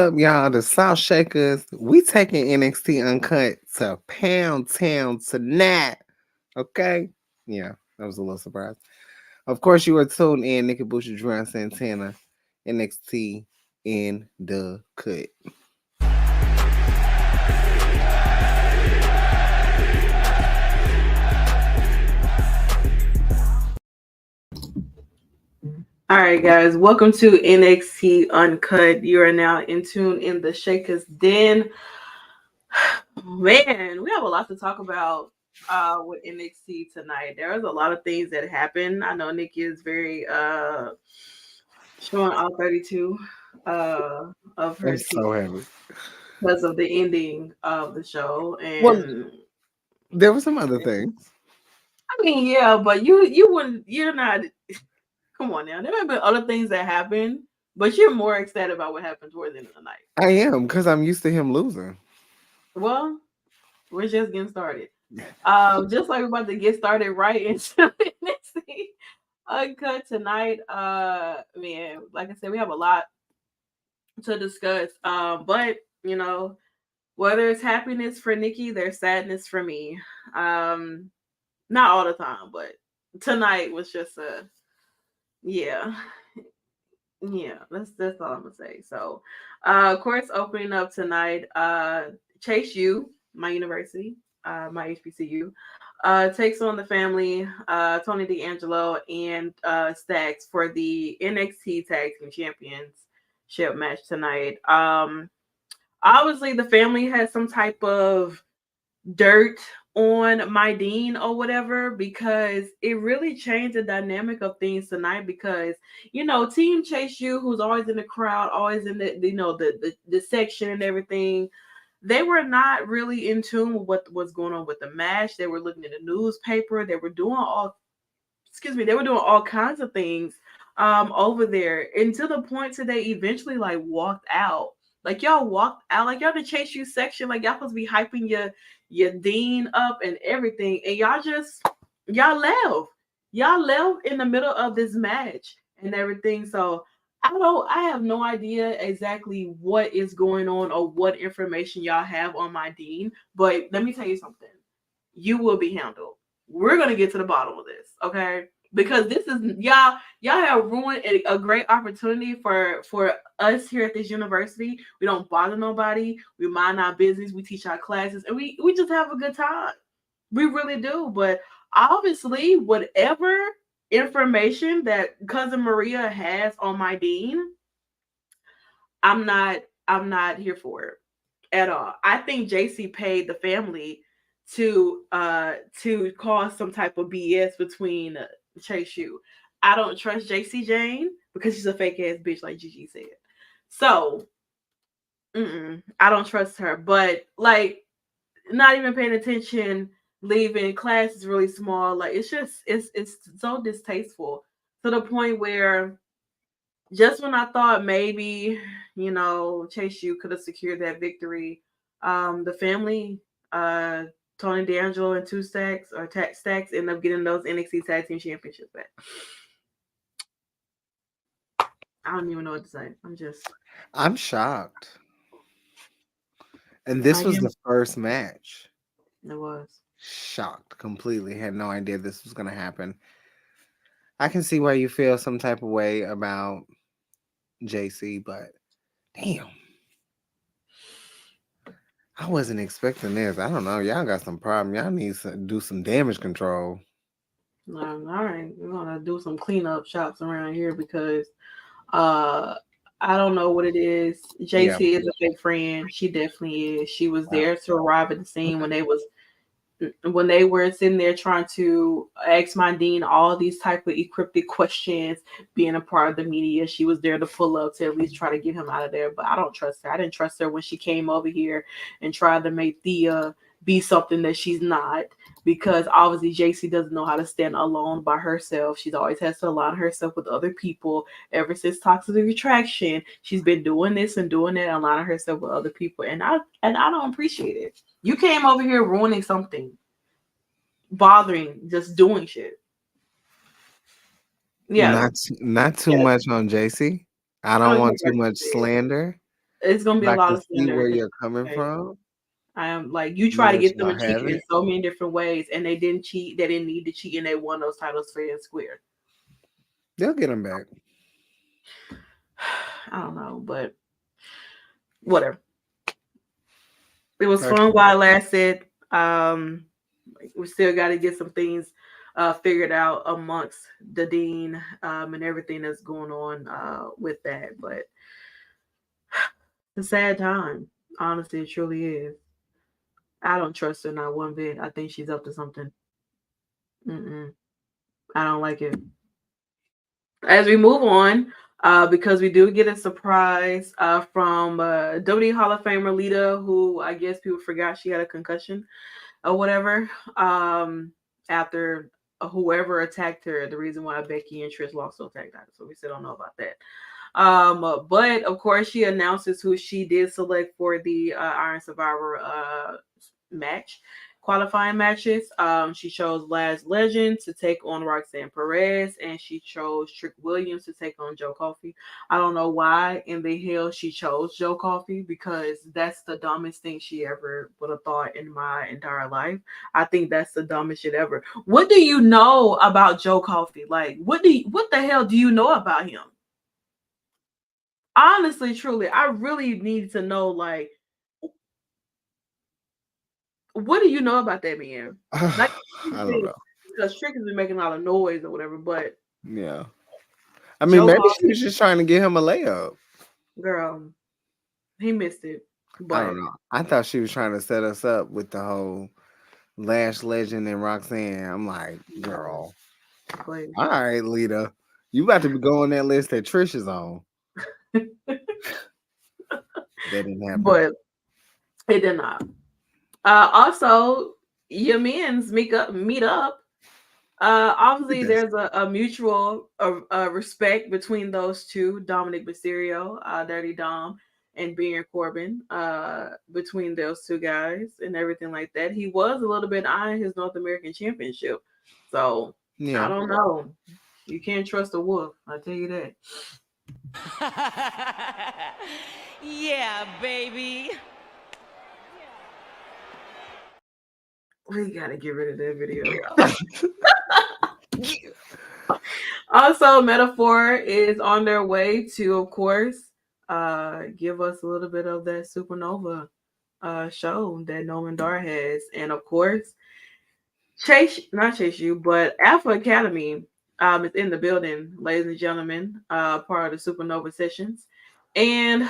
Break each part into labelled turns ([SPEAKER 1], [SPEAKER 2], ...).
[SPEAKER 1] up, y'all? The South Shakers. We taking NXT Uncut to Pound Town tonight. Okay? Yeah, that was a little surprise. Of course, you were tuned in. Nikki Boucher, Drew Santana, NXT in the cut.
[SPEAKER 2] All right, guys, welcome to NXT Uncut. You are now in tune in the Shakers Den. Man, we have a lot to talk about with NXT tonight. There was a lot of things that happened. I know Nikki is very showing all 32 of
[SPEAKER 1] I'm
[SPEAKER 2] her
[SPEAKER 1] so
[SPEAKER 2] teeth
[SPEAKER 1] happy.
[SPEAKER 2] because of the ending of the show.
[SPEAKER 1] Well,
[SPEAKER 2] And
[SPEAKER 1] there were some other things.
[SPEAKER 2] I mean, yeah, but you're not. Come on now, there have been other things that happened, but you're more excited about what happened towards the end of the night.
[SPEAKER 1] I am, because I'm used to him losing.
[SPEAKER 2] Well, we're just getting started. Just like we're about to get started right into NXT Uncut tonight. Man, like I said, we have a lot to discuss. But you know, whether it's happiness for Nikki, there's sadness for me. Um, not all the time, but tonight was just a yeah. Yeah, that's all I'm gonna say. So, of course, opening up tonight, Chase U, my university, my HBCU, takes on the family, Tony D'Angelo and Stacks for the NXT Tag Team Championship match tonight. Obviously, the family has some type of dirt on my dean or whatever because it really changed the dynamic of things tonight because team Chase U, who's always in the crowd, always in the section and everything, they were not really in tune with what was going on with the match. They were looking at the newspaper. They were doing all kinds of things over there, and to the point that they eventually like walked out. Like y'all walked out, like y'all the Chase U section, like y'all supposed to be hyping your dean up and everything, and y'all left. Y'all left in the middle of this match and everything. So I have no idea exactly what is going on or what information y'all have on my dean, but let me tell you something. You will be handled. We're gonna get to the bottom of this, okay? Because this is y'all have ruined a great opportunity for us here at this university. We don't bother nobody. We mind our business. We teach our classes, and we just have a good time. We really do. But obviously, whatever information that cousin Maria has on my dean, I'm not I'm not here for it at all. I think JC paid the family to cause some type of BS between Chase U. I don't trust JC Jane because she's a fake ass bitch, like Gigi said. So I don't trust her. But like, not even paying attention, leaving class is really small. Like it's so distasteful to the point where just when I thought maybe, Chase U could have secured that victory, the family, uh, Tony D'Angelo and two stacks or stacks end up getting those NXT Tag Team Championships back. I don't even know what to say.
[SPEAKER 1] I'm shocked. And this
[SPEAKER 2] I
[SPEAKER 1] was
[SPEAKER 2] am.
[SPEAKER 1] the first match.
[SPEAKER 2] It was.
[SPEAKER 1] Shocked completely. Had no idea this was going to happen. I can see why you feel some type of way about JC, but damn, I wasn't expecting this. I don't know. Y'all got some problem. Y'all need to do some damage control.
[SPEAKER 2] All right, we're gonna do some cleanup shops around here because uh I don't know what it is.
[SPEAKER 1] Yeah.
[SPEAKER 2] JC is a fake friend. She definitely is. She was there to arrive at the scene when they were sitting there trying to ask my dean all these type of encrypted questions, being a part of the media. She was there to pull up to at least try to get him out of there. But I don't trust her. I didn't trust her when she came over here and tried to make Thea be something that she's not, because obviously JC doesn't know how to stand alone by herself. She's always has to align herself with other people. Ever since Toxic Attraction, she's been doing this and doing that, aligning herself with other people, and I don't appreciate it. You came over here ruining something, bothering, just doing shit. Yeah,
[SPEAKER 1] Not too
[SPEAKER 2] yeah.
[SPEAKER 1] much on JC. I
[SPEAKER 2] I
[SPEAKER 1] don't
[SPEAKER 2] don't care
[SPEAKER 1] want too
[SPEAKER 2] about
[SPEAKER 1] much
[SPEAKER 2] you.
[SPEAKER 1] slander.
[SPEAKER 2] It's gonna be
[SPEAKER 1] But
[SPEAKER 2] a
[SPEAKER 1] I
[SPEAKER 2] lot
[SPEAKER 1] can
[SPEAKER 2] of
[SPEAKER 1] see where
[SPEAKER 2] slander.
[SPEAKER 1] you're coming from.
[SPEAKER 2] I am like you try to
[SPEAKER 1] Yes,
[SPEAKER 2] get them
[SPEAKER 1] y'all
[SPEAKER 2] to cheat
[SPEAKER 1] have
[SPEAKER 2] in
[SPEAKER 1] it.
[SPEAKER 2] so many different ways, and they didn't cheat. They didn't need to cheat, and they won those titles fair and square.
[SPEAKER 1] They'll get them back.
[SPEAKER 2] I don't know, but whatever. It was
[SPEAKER 1] Like,
[SPEAKER 2] fun while it lasted. We still got to get some things figured out amongst the dean and everything that's going on with that. But it's a sad time. Honestly, it truly is. I don't trust her not one bit. I think she's up to something. Mm-mm. I don't like it. As we move on, because we do get a surprise from WWE Hall of Famer Lita, who I guess people forgot she had a concussion or whatever. After whoever attacked her, the reason why Becky and Trish lost those tag titles. So we still don't know about that. But of course, she announces who she did select for the Iron Survivor match, qualifying matches. She chose Last Legend to take on Roxanne Perez, and she chose Trick Williams to take on Joe Coffey. I don't know why in the hell she chose Joe Coffey because that's the dumbest thing she ever would have thought in my entire life. I think that's the dumbest shit ever. What do you know about Joe Coffey? Like, what the hell do you know about him? Honestly, truly, I really need to know, like, what do you know about that man? Like,
[SPEAKER 1] I don't know.
[SPEAKER 2] because Trick has been making a lot of noise or whatever, but
[SPEAKER 1] Yeah. I mean,
[SPEAKER 2] Joe
[SPEAKER 1] maybe she
[SPEAKER 2] Coffey,
[SPEAKER 1] was just trying to get him a layup.
[SPEAKER 2] girl, he missed it.
[SPEAKER 1] I don't
[SPEAKER 2] But
[SPEAKER 1] know. I thought she was trying to set us up with the whole Lash Legend and Roxanne. I'm like,
[SPEAKER 2] no,
[SPEAKER 1] girl,
[SPEAKER 2] please.
[SPEAKER 1] all right, Lita. You about to be going that list that Trish is on. That didn't happen.
[SPEAKER 2] But it did not. Also, your men's meet up.
[SPEAKER 1] Look
[SPEAKER 2] Obviously,
[SPEAKER 1] at that.
[SPEAKER 2] there's a mutual respect between those two, Dominic Mysterio, Dirty Dom, and Baron Corbin, between those two guys and everything like that. He was a little bit eyeing his North American Championship, so I
[SPEAKER 1] Yeah.
[SPEAKER 2] don't know. You can't trust a wolf. I tell you that.
[SPEAKER 3] Yeah, baby.
[SPEAKER 2] We gotta get rid of that video, y'all. Also, Metaphor is on their way to, of course, give us a little bit of that supernova show that Nolan Dar has. And of course, not Chase You, but Alpha Academy is in the building, ladies and gentlemen, part of the supernova sessions. And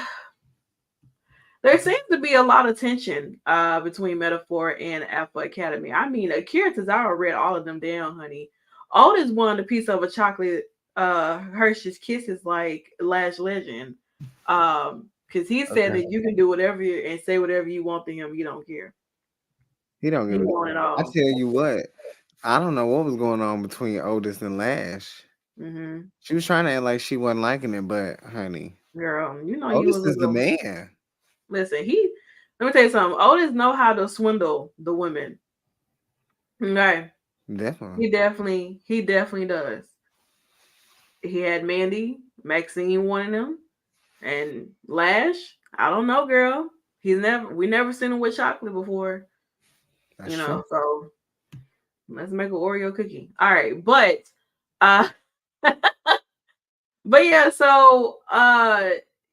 [SPEAKER 2] there seems to be a lot of tension between Metaphor and Alpha Academy. I mean, Akira Tozawa read all of them down, honey. Otis wanted a piece of a chocolate Hershey's Kisses like Lash Legend. Because he said
[SPEAKER 1] Okay.
[SPEAKER 2] that you can do whatever and say whatever you want to him. You don't care.
[SPEAKER 1] He don't
[SPEAKER 2] He
[SPEAKER 1] give a.
[SPEAKER 2] want it
[SPEAKER 1] I
[SPEAKER 2] all.
[SPEAKER 1] tell you what. I don't know what was going on between Otis and Lash.
[SPEAKER 2] Hmm.
[SPEAKER 1] She was trying to act like she wasn't liking it, but honey,
[SPEAKER 2] Girl, you know you
[SPEAKER 1] Otis
[SPEAKER 2] was a
[SPEAKER 1] is the
[SPEAKER 2] little.
[SPEAKER 1] man.
[SPEAKER 2] Listen, let me tell you something. Otis know how to swindle the women. Okay.
[SPEAKER 1] Definitely.
[SPEAKER 2] He definitely does. He had Mandy, Maxine wanting him, and Lash. I don't know, girl. We never seen him with chocolate before,
[SPEAKER 1] That's true.
[SPEAKER 2] So let's make an Oreo cookie. All right, uh but yeah, so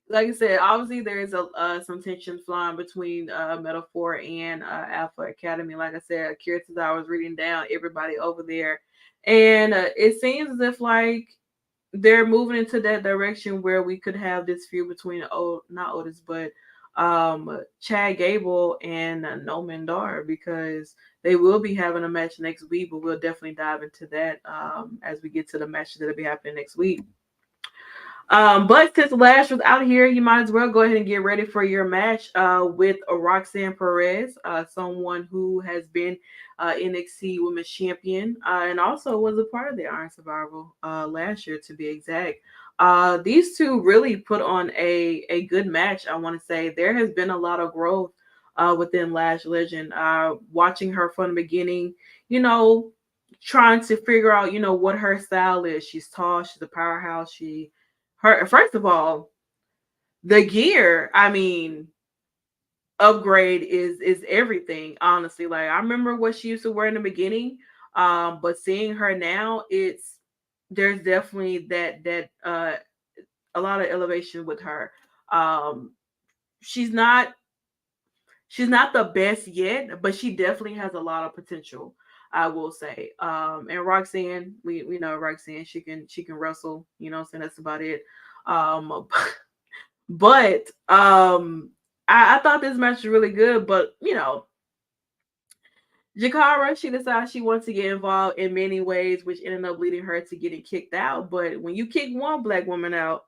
[SPEAKER 2] like I said, obviously there is a some tension flying between Metaphor and Alpha Academy. Like I said, Akira Tozawa was reading down everybody over there, and it seems as if like they're moving into that direction where we could have this feud between not Otis, but Chad Gable and Noman Dar, because they will be having a match next week, but we'll definitely dive into that as we get to the matches that'll be happening next week. But since Lash was out here, you might as well go ahead and get ready for your match with Roxanne Perez, someone who has been NXT Women's Champion and also was a part of the Iron Survival last year, to be exact. These two really put on a good match. I want to say there has been a lot of growth within Lash Legend. Watching her from the beginning, you know, trying to figure out, what her style is. She's tall. She's a powerhouse. Her first of all, the gear, I mean, upgrade is everything, honestly. Like I remember what she used to wear in the beginning, but seeing her now, it's there's definitely that a lot of elevation with her. Um, she's not she's not the best yet, but she definitely has a lot of potential. I will say. And Roxanne, we know Roxanne. She can wrestle. You know, what I'm saying that's about it. Um, but I thought this match was really good. But you know, Jakara, she decides she wants to get involved in many ways, which ended up leading her to getting kicked out. But when you kick one black woman out,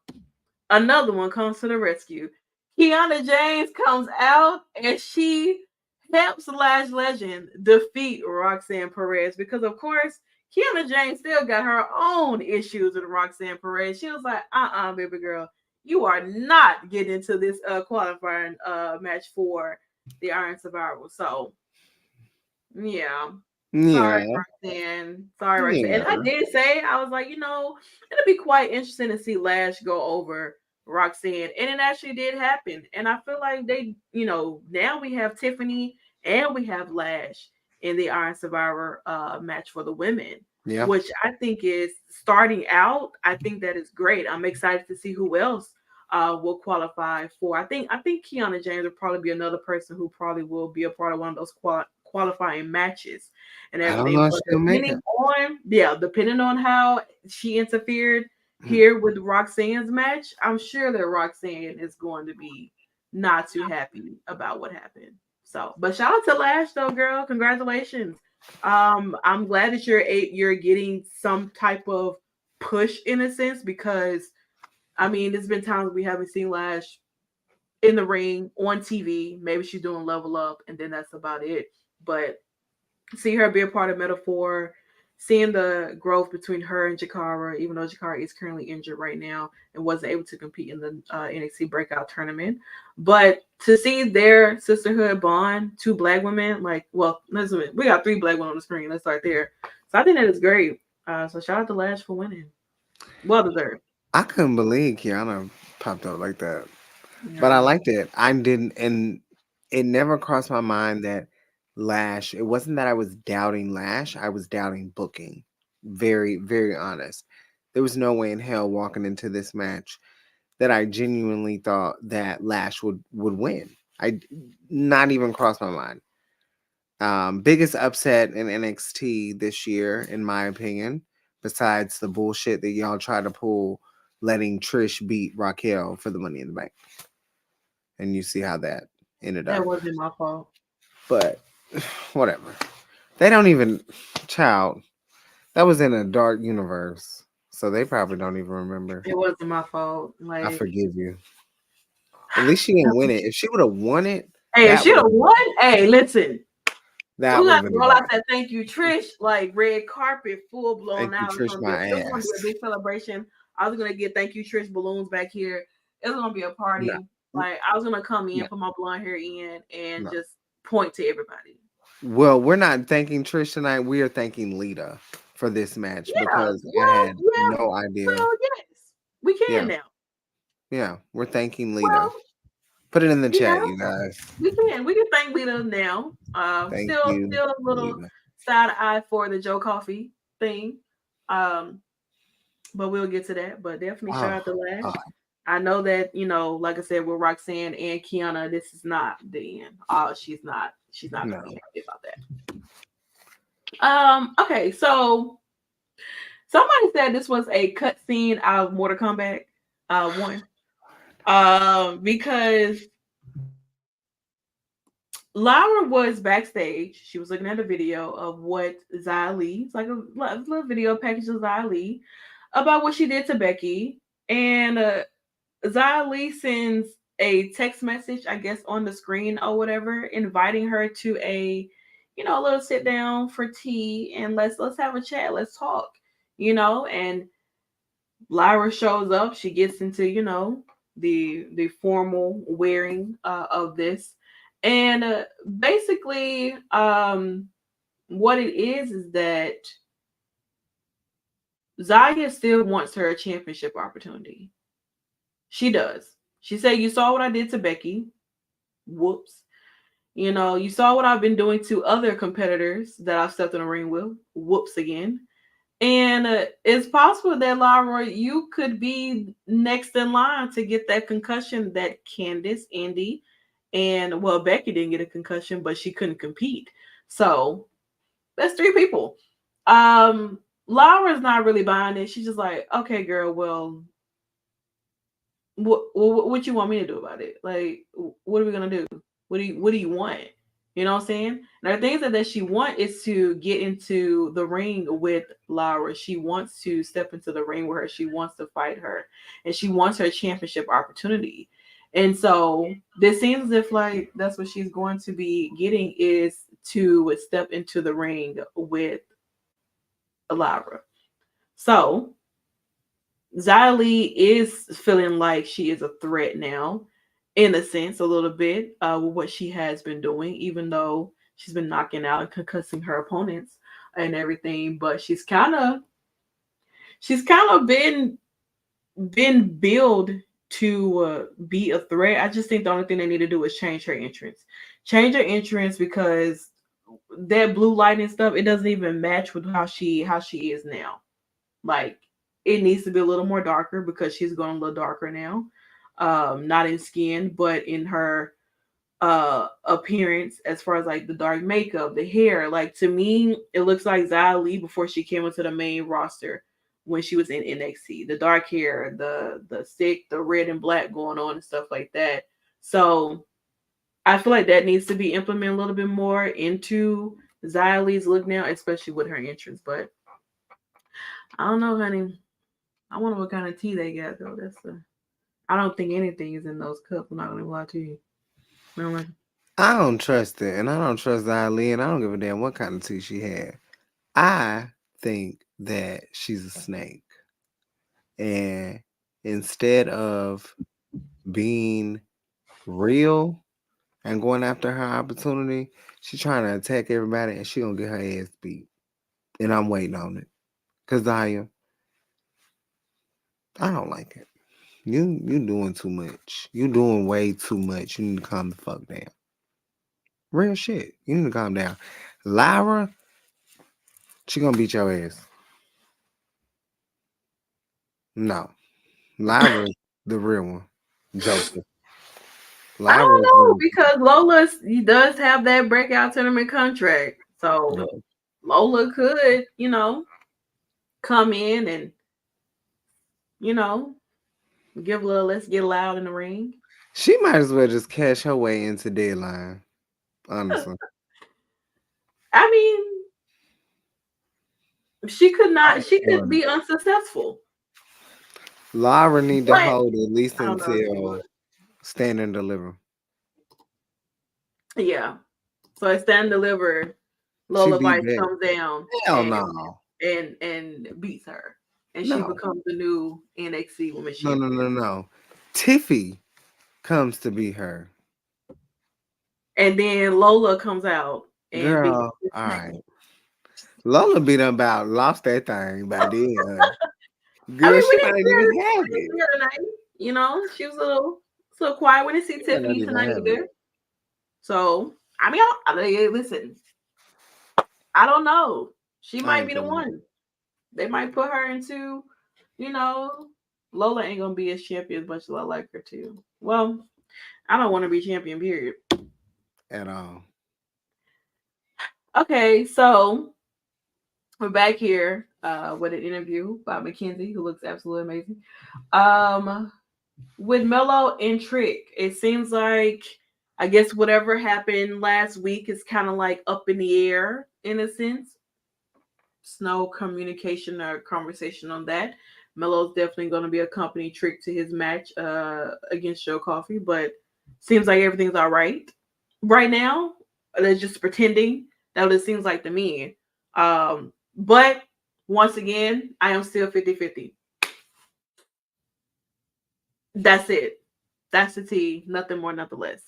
[SPEAKER 2] another one comes to the rescue. Kiana James comes out and she helps Lash Legend defeat Roxanne Perez because, of course, Kiana James still got her own issues with Roxanne Perez. She was like, baby girl, you are not getting into this qualifying match for the Iron Survival. So, yeah. Sorry,
[SPEAKER 1] Yeah,
[SPEAKER 2] Roxanne. Sorry, Roxanne. And I
[SPEAKER 1] yeah.
[SPEAKER 2] did say, I was like, it'll be quite interesting to see Lash go over Roxanne. And it actually did happen. And I feel like now we have Tiffany and we have Lash in the Iron Survivor match for the women,
[SPEAKER 1] Yeah.
[SPEAKER 2] which I think is starting out. I think that is great. I'm excited to see who else will qualify for. I think Kiana James will probably be another person who probably will be a part of one of those qualifying matches and
[SPEAKER 1] I don't know
[SPEAKER 2] everything.
[SPEAKER 1] if
[SPEAKER 2] But
[SPEAKER 1] she'll make it.
[SPEAKER 2] depending on how she interfered
[SPEAKER 1] Mm.
[SPEAKER 2] here with Roxanne's match, I'm sure that Roxanne is going to be not too happy about what happened. So, but shout out to Lash though, girl. Congratulations. I'm glad that you're getting some type of push in a sense because I mean, there's been times we haven't seen Lash in the ring on TV. Maybe she's doing level up, and then that's about it. But see her be a part of Metaphor, seeing the growth between her and Jakara, even though Jakara is currently injured right now and wasn't able to compete in the NXT Breakout Tournament. But to see their sisterhood bond, two black women, listen, we got three black women on the screen. Let's start there. So I think that is great. So shout out to Lash for winning. Well deserved.
[SPEAKER 1] I couldn't believe Kiana popped up like that, but I
[SPEAKER 2] Yeah.
[SPEAKER 1] liked it. I didn't, and it never crossed my mind that Lash. It wasn't that I was doubting Lash. I was doubting booking. Very, very honest. There was no way in hell walking into this match that I genuinely thought that Lash would win. I not even crossed my mind. Biggest upset in NXT this year, in my opinion, besides the bullshit that y'all try to pull, letting Trish beat Raquel for the Money in the Bank, and you see how that ended
[SPEAKER 2] That
[SPEAKER 1] up.
[SPEAKER 2] wasn't my fault.
[SPEAKER 1] But whatever. They don't even, child. That was in a dark universe, so they probably don't even remember.
[SPEAKER 2] It wasn't my fault.
[SPEAKER 1] I
[SPEAKER 2] Like,
[SPEAKER 1] forgive you. At least she didn't win it. If she would have won it,
[SPEAKER 2] hey, if
[SPEAKER 1] that
[SPEAKER 2] she
[SPEAKER 1] would
[SPEAKER 2] have
[SPEAKER 1] have been
[SPEAKER 2] won, hey, listen, we
[SPEAKER 1] that would
[SPEAKER 2] got
[SPEAKER 1] have
[SPEAKER 2] to
[SPEAKER 1] been
[SPEAKER 2] roll out
[SPEAKER 1] bad.
[SPEAKER 2] that thank you, Trish, like red carpet, full blown
[SPEAKER 1] Thank you,
[SPEAKER 2] out.
[SPEAKER 1] Trish, my
[SPEAKER 2] It's gonna be a
[SPEAKER 1] ass.
[SPEAKER 2] big celebration. I was gonna get thank you, Trish balloons back here. It's gonna be a
[SPEAKER 1] No,
[SPEAKER 2] party. Like I was gonna come in,
[SPEAKER 1] no,
[SPEAKER 2] put my blonde hair in, and
[SPEAKER 1] no.
[SPEAKER 2] just point to everybody.
[SPEAKER 1] Well, we're not thanking Trish tonight. We are thanking Lita for this match
[SPEAKER 2] Yeah,
[SPEAKER 1] because I
[SPEAKER 2] well,
[SPEAKER 1] had
[SPEAKER 2] yeah,
[SPEAKER 1] no idea.
[SPEAKER 2] well, yes, we can
[SPEAKER 1] Yeah,
[SPEAKER 2] now.
[SPEAKER 1] yeah, we're thanking Lita.
[SPEAKER 2] Well,
[SPEAKER 1] Put it in the
[SPEAKER 2] yeah,
[SPEAKER 1] chat, you guys.
[SPEAKER 2] we can thank Lita now.
[SPEAKER 1] Thank
[SPEAKER 2] Still
[SPEAKER 1] you,
[SPEAKER 2] a little
[SPEAKER 1] Lita.
[SPEAKER 2] side eye for the Joe Coffee thing. Um, but we'll get to that. But definitely shout
[SPEAKER 1] Oh,
[SPEAKER 2] out to Lash.
[SPEAKER 1] God,
[SPEAKER 2] I know that like I said, with Roxanne and Kiana, this is not the end. She's not gonna
[SPEAKER 1] no.
[SPEAKER 2] be happy about that. Okay, so somebody said this was a cut scene out of Mortal Kombat 1. Because Laura was backstage. She was looking at a video of what Xia Li, it's like a little video package of Xia Li about what she did to Becky. And Xia Li sends a text message, I guess, on the screen or whatever, inviting her to a little sit down for tea and let's have a chat, let's talk, and Lyra shows up, she gets into, the formal wearing of this. And basically, what it is that Zaya still wants her championship opportunity. She does. She said, "You saw what I did to Becky. Whoops. You know, you saw what I've been doing to other competitors that I've stepped in the ring with. Whoops again. And it's possible that Laura, you could be next in line to get that concussion that Candice, Indy, and well, Becky didn't get a concussion, but she couldn't compete. So that's three people. Laura's not really buying it. She's just like, okay, girl, well, what you want me to do about it? Like, what are we gonna do? What do you want? You know what I'm saying? Now the things that she wants is to get into the ring with Laura. She wants to step into the ring with her. She wants to fight her, and she wants her championship opportunity. And so this seems as if like that's what she's going to be getting is to step into the ring with Laura. So Xylee is feeling like she is a threat now, in a sense, a little bit with what she has been doing, even though she's been knocking out and concussing her opponents and everything. But she's kind of been billed to be a threat. I just think the only thing they need to do is change her entrance because that blue light and stuff it doesn't even match with how she is now. Like it needs to be a little more darker because she's going a little darker now. Not in skin, but in her appearance as far as like the dark makeup, the hair. Like to me, it looks like Xia Li before she came into the main roster when she was in NXT. The dark hair, the stick, the red and black going on and stuff like that. So I feel like that needs to be implemented a little bit more into Xia Li's look now, especially with her entrance. But I don't know, honey. I wonder what kind of tea they got though. I don't think anything is in those cups. I'm not gonna lie to you. I don't like.
[SPEAKER 1] I don't trust it, and I don't trust Ali, and I don't give a damn what kind of tea she had. I think that she's a snake, and instead of being real and going after her opportunity, she's trying to attack everybody, and she gonna get her ass beat. And I'm waiting on it, cause I don't like it. You doing too much. You doing way too much. You need to calm the fuck down. Real shit. You need to calm down. Lyra, she gonna beat your ass. No. Lyra's the real one. Joker.
[SPEAKER 2] I
[SPEAKER 1] Lyra
[SPEAKER 2] don't
[SPEAKER 1] is
[SPEAKER 2] know
[SPEAKER 1] the
[SPEAKER 2] because Lola he does have that breakout tournament contract, so
[SPEAKER 1] no.
[SPEAKER 2] Lola could, come in and you know give a little. Let's get loud in the ring.
[SPEAKER 1] She might as well just cash her way into deadline. Honestly.
[SPEAKER 2] I mean, she could
[SPEAKER 1] I'm
[SPEAKER 2] not. She could
[SPEAKER 1] done.
[SPEAKER 2] be unsuccessful,
[SPEAKER 1] Lyra need to
[SPEAKER 2] but
[SPEAKER 1] hold at least
[SPEAKER 2] I don't know if she
[SPEAKER 1] until
[SPEAKER 2] would.
[SPEAKER 1] stand and deliver.
[SPEAKER 2] Yeah. So I stand deliver.
[SPEAKER 1] She
[SPEAKER 2] Lola
[SPEAKER 1] beat
[SPEAKER 2] Vice
[SPEAKER 1] back.
[SPEAKER 2] comes down
[SPEAKER 1] Hell
[SPEAKER 2] and
[SPEAKER 1] no.
[SPEAKER 2] beats her, and she
[SPEAKER 1] No.
[SPEAKER 2] becomes the new NXT Women's
[SPEAKER 1] No, no,
[SPEAKER 2] Champion.
[SPEAKER 1] no, no. Tiffy comes to beat her.
[SPEAKER 2] And then Lola comes out and beats.
[SPEAKER 1] Girl, all right. Lola beat her about lost that thing by then.
[SPEAKER 2] I
[SPEAKER 1] Girl,
[SPEAKER 2] mean,
[SPEAKER 1] she might not even have
[SPEAKER 2] we didn't
[SPEAKER 1] it.
[SPEAKER 2] see her tonight. She was a little quiet. We didn't see
[SPEAKER 1] She might not
[SPEAKER 2] Tiffany
[SPEAKER 1] even
[SPEAKER 2] tonight
[SPEAKER 1] have it.
[SPEAKER 2] either. So I mean, listen. I don't know. She
[SPEAKER 1] I
[SPEAKER 2] might
[SPEAKER 1] ain't
[SPEAKER 2] be the
[SPEAKER 1] feeling it.
[SPEAKER 2] one. They might put her into, you know, Lola ain't gonna be a champion as much as I like her to. Well, I don't want to be champion. Period.
[SPEAKER 1] At all.
[SPEAKER 2] Okay, so we're back here with an interview by Mackenzie, who looks absolutely amazing. Um, with Mello and Trick, it seems like I guess whatever happened last week is kind of like up in the air in a sense. No communication or conversation on that. Melo's definitely going to be a company Trick to his match against Joe Coffey, but seems like everything's all right now. They're just pretending. That's what it seems like to me. But once again, I am still 50-50. That's it. That's the T. Nothing more, nothing less.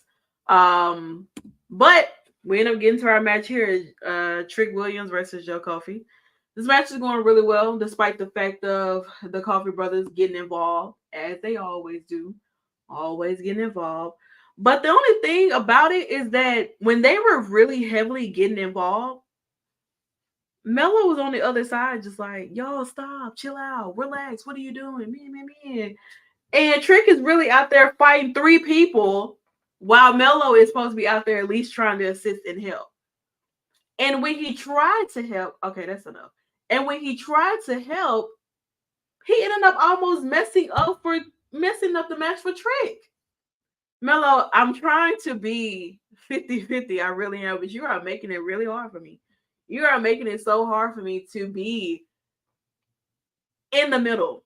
[SPEAKER 2] But we end up getting to our match here. Trick Williams versus Joe Coffey. This match is going really well, despite the fact of the Coffey brothers getting involved, as they always do, always getting involved. But the only thing about it is that when they were really heavily getting involved, Mello was on the other side, just like, yo, stop, chill out, relax. What are you doing? Me. And Trick is really out there fighting three people while Mello is supposed to be out there at least trying to assist and help. And when he tried to help, okay, that's enough. And when he tried to help, he ended up almost messing up the match for Trick. Mello, I'm trying to be 50-50. I really am, but you are making it really hard for me. You are making it so hard for me to be in the middle.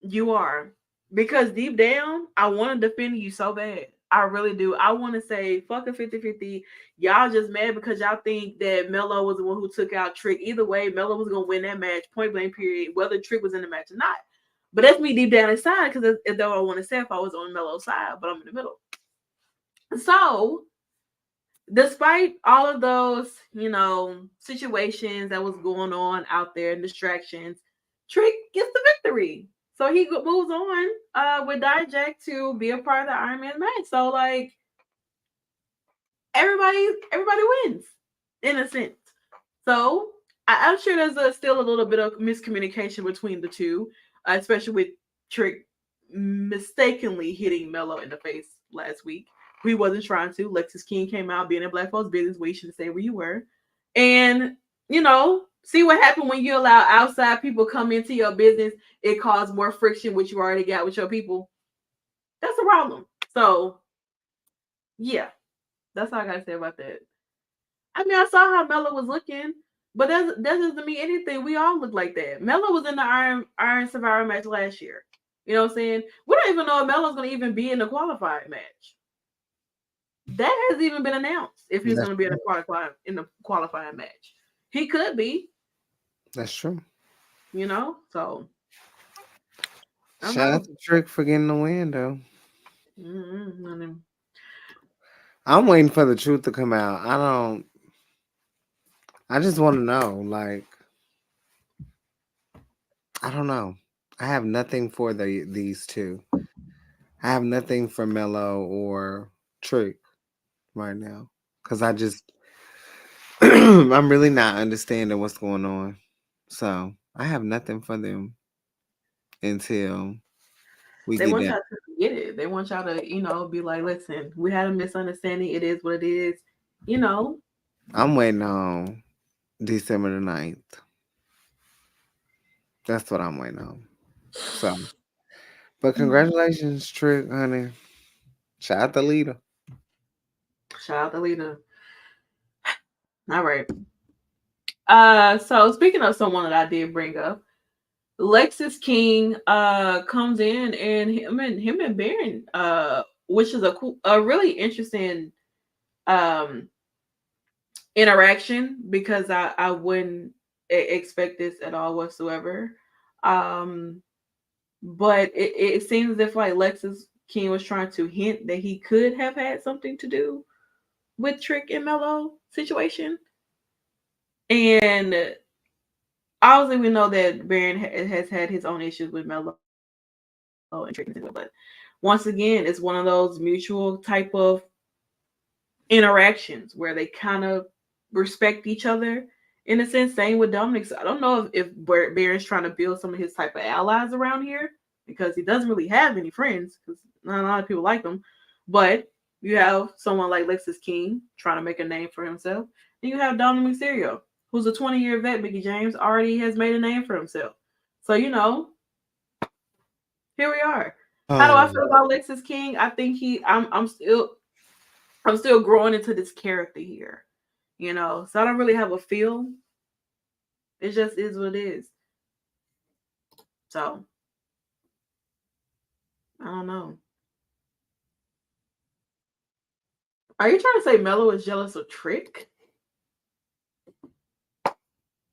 [SPEAKER 2] You are. Because deep down, I want to defend you so bad. I really do. I want to say, fuck a 50-50. Y'all just mad because y'all think that Mello was the one who took out Trick. Either way, Mello was going to win that match, point blank period, whether Trick was in the match or not. But that's me deep down inside, because that's what I want to say if I was on Mello's side, but I'm in the middle. So, despite all of those, situations that was going on out there and distractions, Trick gets the victory. So he moves on with Dijak to be a part of the Iron Man match. So like everybody wins in a sense. So I'm sure there's still a little bit of miscommunication between the two, especially with Trick mistakenly hitting Mello in the face last week. He wasn't trying to. Lexus King came out being in Black Folks Business where you should say where you were. And, see what happened when you allow outside people come into your business. It caused more friction, which you already got with your people. That's the problem. So, yeah, that's all I got to say about that. I mean, I saw how Mello was looking, but that doesn't mean anything. We all look like that. Mello was in the Iron Survivor match last year. You know what I'm saying? We don't even know if Mello's going to even be in the qualifying match. That hasn't even been announced if he's going to be in the qualifying match. He could be.
[SPEAKER 1] That's true.
[SPEAKER 2] So.
[SPEAKER 1] Shout out to Trick for getting the win, though.
[SPEAKER 2] Mm-hmm.
[SPEAKER 1] I'm waiting for the truth to come out. I just want to know, like, I don't know. I have nothing for these two. I have nothing for Mello or Trick right now. Because I'm really not understanding what's going on. So I have nothing for them until we
[SPEAKER 2] They
[SPEAKER 1] get
[SPEAKER 2] want
[SPEAKER 1] that.
[SPEAKER 2] y'all to get it. They want y'all to, be like, listen, we had a misunderstanding. It is what it is.
[SPEAKER 1] I'm waiting on December the 9th. That's what I'm waiting on. So, but congratulations, Trick, honey. Shout out the leader.
[SPEAKER 2] Shout out the leader. All right. So speaking of someone that I did bring up, Lexus King comes in, and him and Baron which is a really interesting interaction, because I wouldn't expect this at all whatsoever. But it seems as if like Lexus King was trying to hint that he could have had something to do with Trick and Mello situation. And obviously we know that Baron has had his own issues with Mello and Trick, but once again, it's one of those mutual type of interactions where they kind of respect each other in a sense. Same with Dominic. So I don't know if Baron's trying to build some of his type of allies around here, because he doesn't really have any friends, because not a lot of people like him. But you have someone like Lexus King trying to make a name for himself, and you have Dominic Mysterio, who's a 20-year vet. Mickey James already has made a name for himself. So here we are. How do I feel about Lexus King? I think I'm still growing into this character here, So I don't really have a feel. It just is what it is. So I don't know. Are you trying to say Mello is jealous of Trick?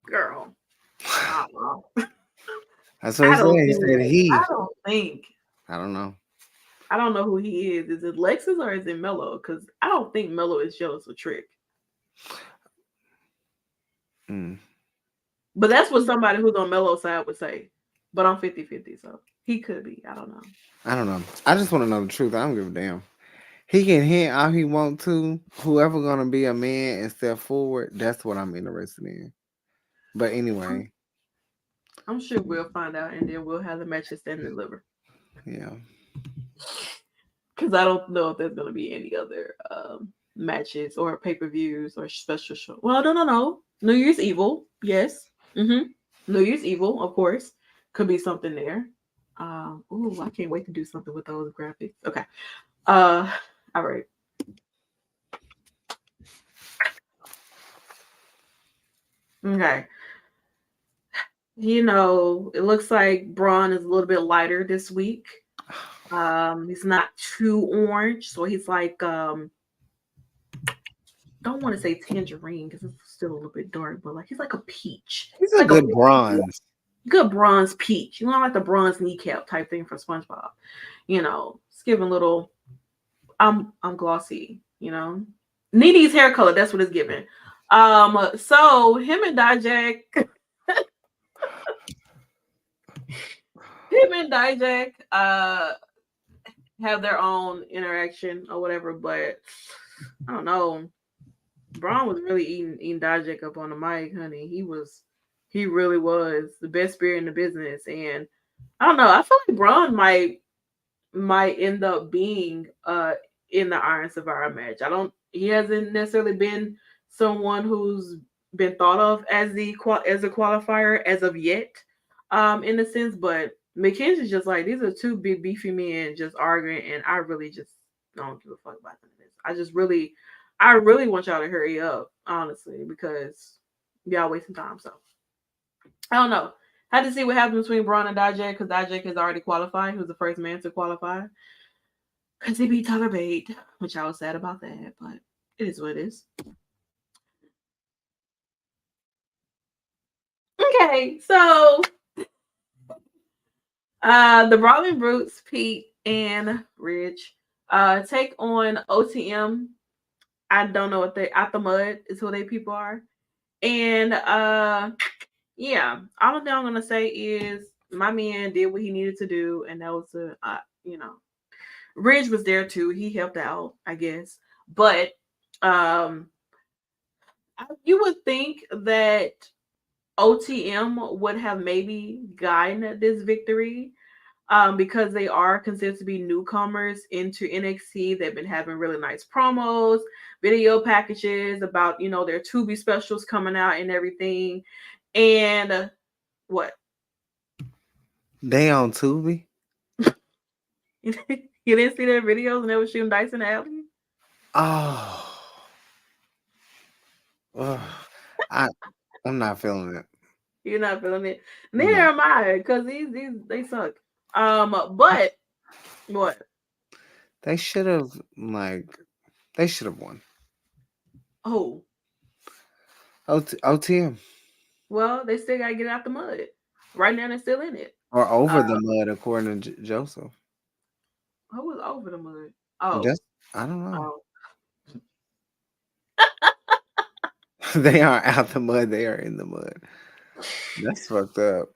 [SPEAKER 2] Girl.
[SPEAKER 1] That's what he said. He said
[SPEAKER 2] I don't think.
[SPEAKER 1] I don't know.
[SPEAKER 2] I don't know who he is. Is it Lexus or is it Mello? Because I don't think Mello is jealous of Trick. But that's what somebody who's on Mello's side would say. But I'm 50-50, so. He could be. I don't know.
[SPEAKER 1] I don't know. I just want to know the truth. I don't give a damn. He can hint all he want to. Whoever gonna be a man and step forward, that's what I'm interested in. But
[SPEAKER 2] I'm,
[SPEAKER 1] anyway,
[SPEAKER 2] I'm sure we'll find out, and then we'll have the matches stand and deliver.
[SPEAKER 1] yeah.
[SPEAKER 2] Because I don't know if there's gonna be any other matches or pay-per-views or special show. Well, no. New Year's Evil, yes. New Year's Evil, of course, could be something there. Ooh, I can't wait to do something with those graphics. Okay. Uh, all right. Okay. It looks like Braun is a little bit lighter this week. He's not too orange, so he's like don't want to say tangerine because it's still a little bit dark, but like he's like a peach,
[SPEAKER 1] He's a
[SPEAKER 2] like a
[SPEAKER 1] good bronze.
[SPEAKER 2] good bronze peach. Like the bronze kneecap type thing from SpongeBob. It's giving little. I'm glossy. Nene's hair color. That's what it's giving. So him and Dijak, have their own interaction or whatever, but I don't know. Braun was really eating Dijak up on the mic, honey. He really was the best spirit in the business, and I don't know. I feel like Braun might end up being in the Iron Survivor match. He hasn't necessarily been someone who's been thought of as a qualifier as of yet, in a sense. But McKenzie's just like, these are two big beefy men just arguing, and I really just don't give a fuck about this. I really want y'all to hurry up, honestly, because y'all wasting time. So I don't know. Had to see what happens between Braun and Dijak because Dijak has already qualified. He was the first man to qualify because he beat Tyler Bate, which I was sad about that, but it is what it is. Okay, so the Brawling Brutes, Pete and Rich, take on OTM. I don't know what they Out the Mud is who they people are. And yeah, all I'm gonna say is my man did what he needed to do, and that was Ridge was there too. He helped out, I guess. But you would think that OTM would have maybe gotten this victory because they are considered to be newcomers into NXT. They've been having really nice promos, video packages about, their Tubi specials coming out and everything. And what?
[SPEAKER 1] They on Tubi?
[SPEAKER 2] You didn't see their videos and they were shooting dice in the alley?
[SPEAKER 1] Oh. I'm not feeling it.
[SPEAKER 2] You're not feeling it. Neither am I, because these they suck. But what?
[SPEAKER 1] They should have won.
[SPEAKER 2] Oh.
[SPEAKER 1] OTM.
[SPEAKER 2] Well, they still gotta get out the mud. Right now they're still in it.
[SPEAKER 1] Or over the mud, according to Joseph.
[SPEAKER 2] Who was over the mud? Oh.
[SPEAKER 1] I don't know.
[SPEAKER 2] Oh.
[SPEAKER 1] They aren't out the mud, they are in the mud. That's fucked up.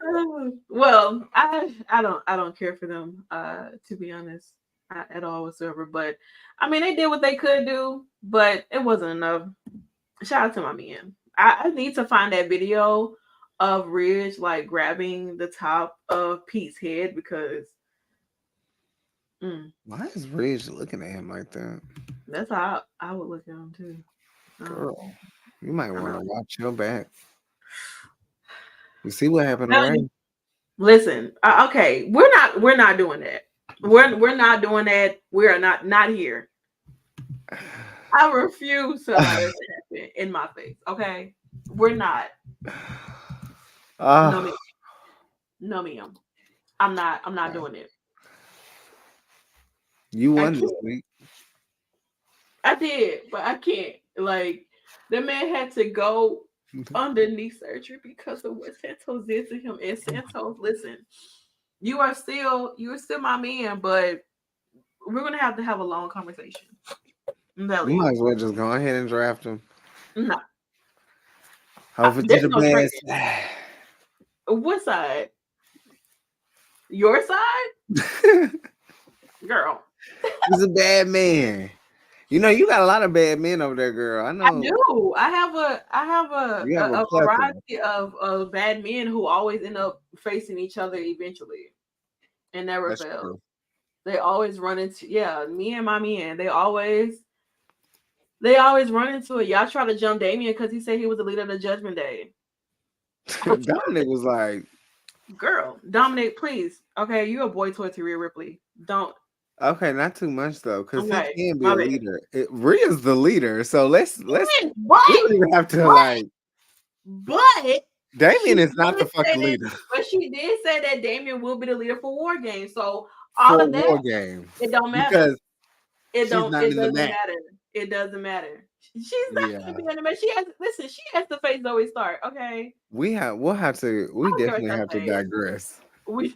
[SPEAKER 2] Well, I don't care for them, to be honest, at all whatsoever. But I mean, they did what they could do, but it wasn't enough. Shout out to my man. I need to find that video of Ridge like grabbing the top of Pete's head because
[SPEAKER 1] why is Ridge looking at him like that?
[SPEAKER 2] That's how I would look at him too.
[SPEAKER 1] Girl, you might want to watch your back. You see what happened to Ray?
[SPEAKER 2] Listen, okay, we're not doing that. We're not doing that. We are not here. I refuse to allow this to happen in my face. Okay, we're not. No, ma'am. I'm not doing it.
[SPEAKER 1] You won this week.
[SPEAKER 2] I did, but I can't. Like, the man had to go underneath surgery because of what Santos did to him. And Santos, listen, you are still my man, but we're gonna have to have a long conversation.
[SPEAKER 1] You might as well just go ahead and draft him.
[SPEAKER 2] No.
[SPEAKER 1] Hope it's the best.
[SPEAKER 2] What side? Your side,
[SPEAKER 1] He's
[SPEAKER 2] girl.
[SPEAKER 1] a bad man. You know, you got a lot of bad men over there, girl. I
[SPEAKER 2] I
[SPEAKER 1] know
[SPEAKER 2] do. I have
[SPEAKER 1] you have a
[SPEAKER 2] a
[SPEAKER 1] plethora.
[SPEAKER 2] variety of bad men who always end up facing each other eventually and never
[SPEAKER 1] That's
[SPEAKER 2] fail.
[SPEAKER 1] true.
[SPEAKER 2] They always run into, yeah, me and my men. They always run into it. Y'all try to jump Damien because he said he was the leader of the Judgment Day.
[SPEAKER 1] Dominic was like,
[SPEAKER 2] Girl, Dominic, please. Okay, you a boy toy to Rhea Ripley. Don't.
[SPEAKER 1] okay, not too much though, because he
[SPEAKER 2] Okay,
[SPEAKER 1] can be
[SPEAKER 2] my
[SPEAKER 1] a
[SPEAKER 2] bad.
[SPEAKER 1] leader. Rhea's the leader, so let's
[SPEAKER 2] But
[SPEAKER 1] we don't even have to
[SPEAKER 2] but
[SPEAKER 1] like.
[SPEAKER 2] but
[SPEAKER 1] Damien
[SPEAKER 2] she
[SPEAKER 1] is not the
[SPEAKER 2] did say
[SPEAKER 1] fucking
[SPEAKER 2] that.
[SPEAKER 1] leader
[SPEAKER 2] But she did say that Damien will be the leader for War Games. So all
[SPEAKER 1] for
[SPEAKER 2] of that,
[SPEAKER 1] War Games
[SPEAKER 2] it don't matter.
[SPEAKER 1] because
[SPEAKER 2] It
[SPEAKER 1] she's
[SPEAKER 2] don't.
[SPEAKER 1] not
[SPEAKER 2] It
[SPEAKER 1] in the
[SPEAKER 2] doesn't
[SPEAKER 1] match.
[SPEAKER 2] matter. It doesn't matter. She's not
[SPEAKER 1] Yeah,
[SPEAKER 2] gonna be in the match. She has listen. She has to face Zoe Stark. Okay,
[SPEAKER 1] we'll have to.
[SPEAKER 2] I
[SPEAKER 1] We
[SPEAKER 2] don't care what
[SPEAKER 1] definitely
[SPEAKER 2] y'all
[SPEAKER 1] have to
[SPEAKER 2] say.
[SPEAKER 1] digress.
[SPEAKER 2] We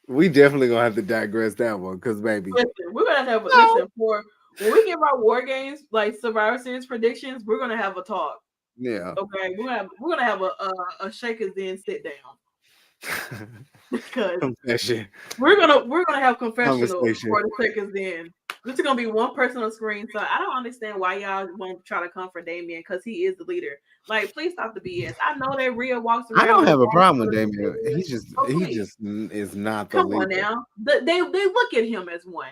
[SPEAKER 1] We definitely gonna have to digress that one, because baby,
[SPEAKER 2] listen. We're gonna have
[SPEAKER 1] no,
[SPEAKER 2] listen for when we give our War Games like Survivor Series predictions. We're gonna have a talk.
[SPEAKER 1] yeah,
[SPEAKER 2] Okay, we're gonna have a shakers then sit down because
[SPEAKER 1] confession
[SPEAKER 2] we're gonna have confessionals
[SPEAKER 1] conversation.
[SPEAKER 2] for the shakers then. This is gonna be one person on screen, so I don't understand why y'all won't try to come for Damien because he is the leader. Like, please stop the BS. I know that Rhea walks
[SPEAKER 1] I
[SPEAKER 2] around
[SPEAKER 1] don't
[SPEAKER 2] with
[SPEAKER 1] have a
[SPEAKER 2] a
[SPEAKER 1] problem with Damien.
[SPEAKER 2] oh
[SPEAKER 1] He
[SPEAKER 2] please,
[SPEAKER 1] just is not the
[SPEAKER 2] come on
[SPEAKER 1] leader.
[SPEAKER 2] now. They look at him as one.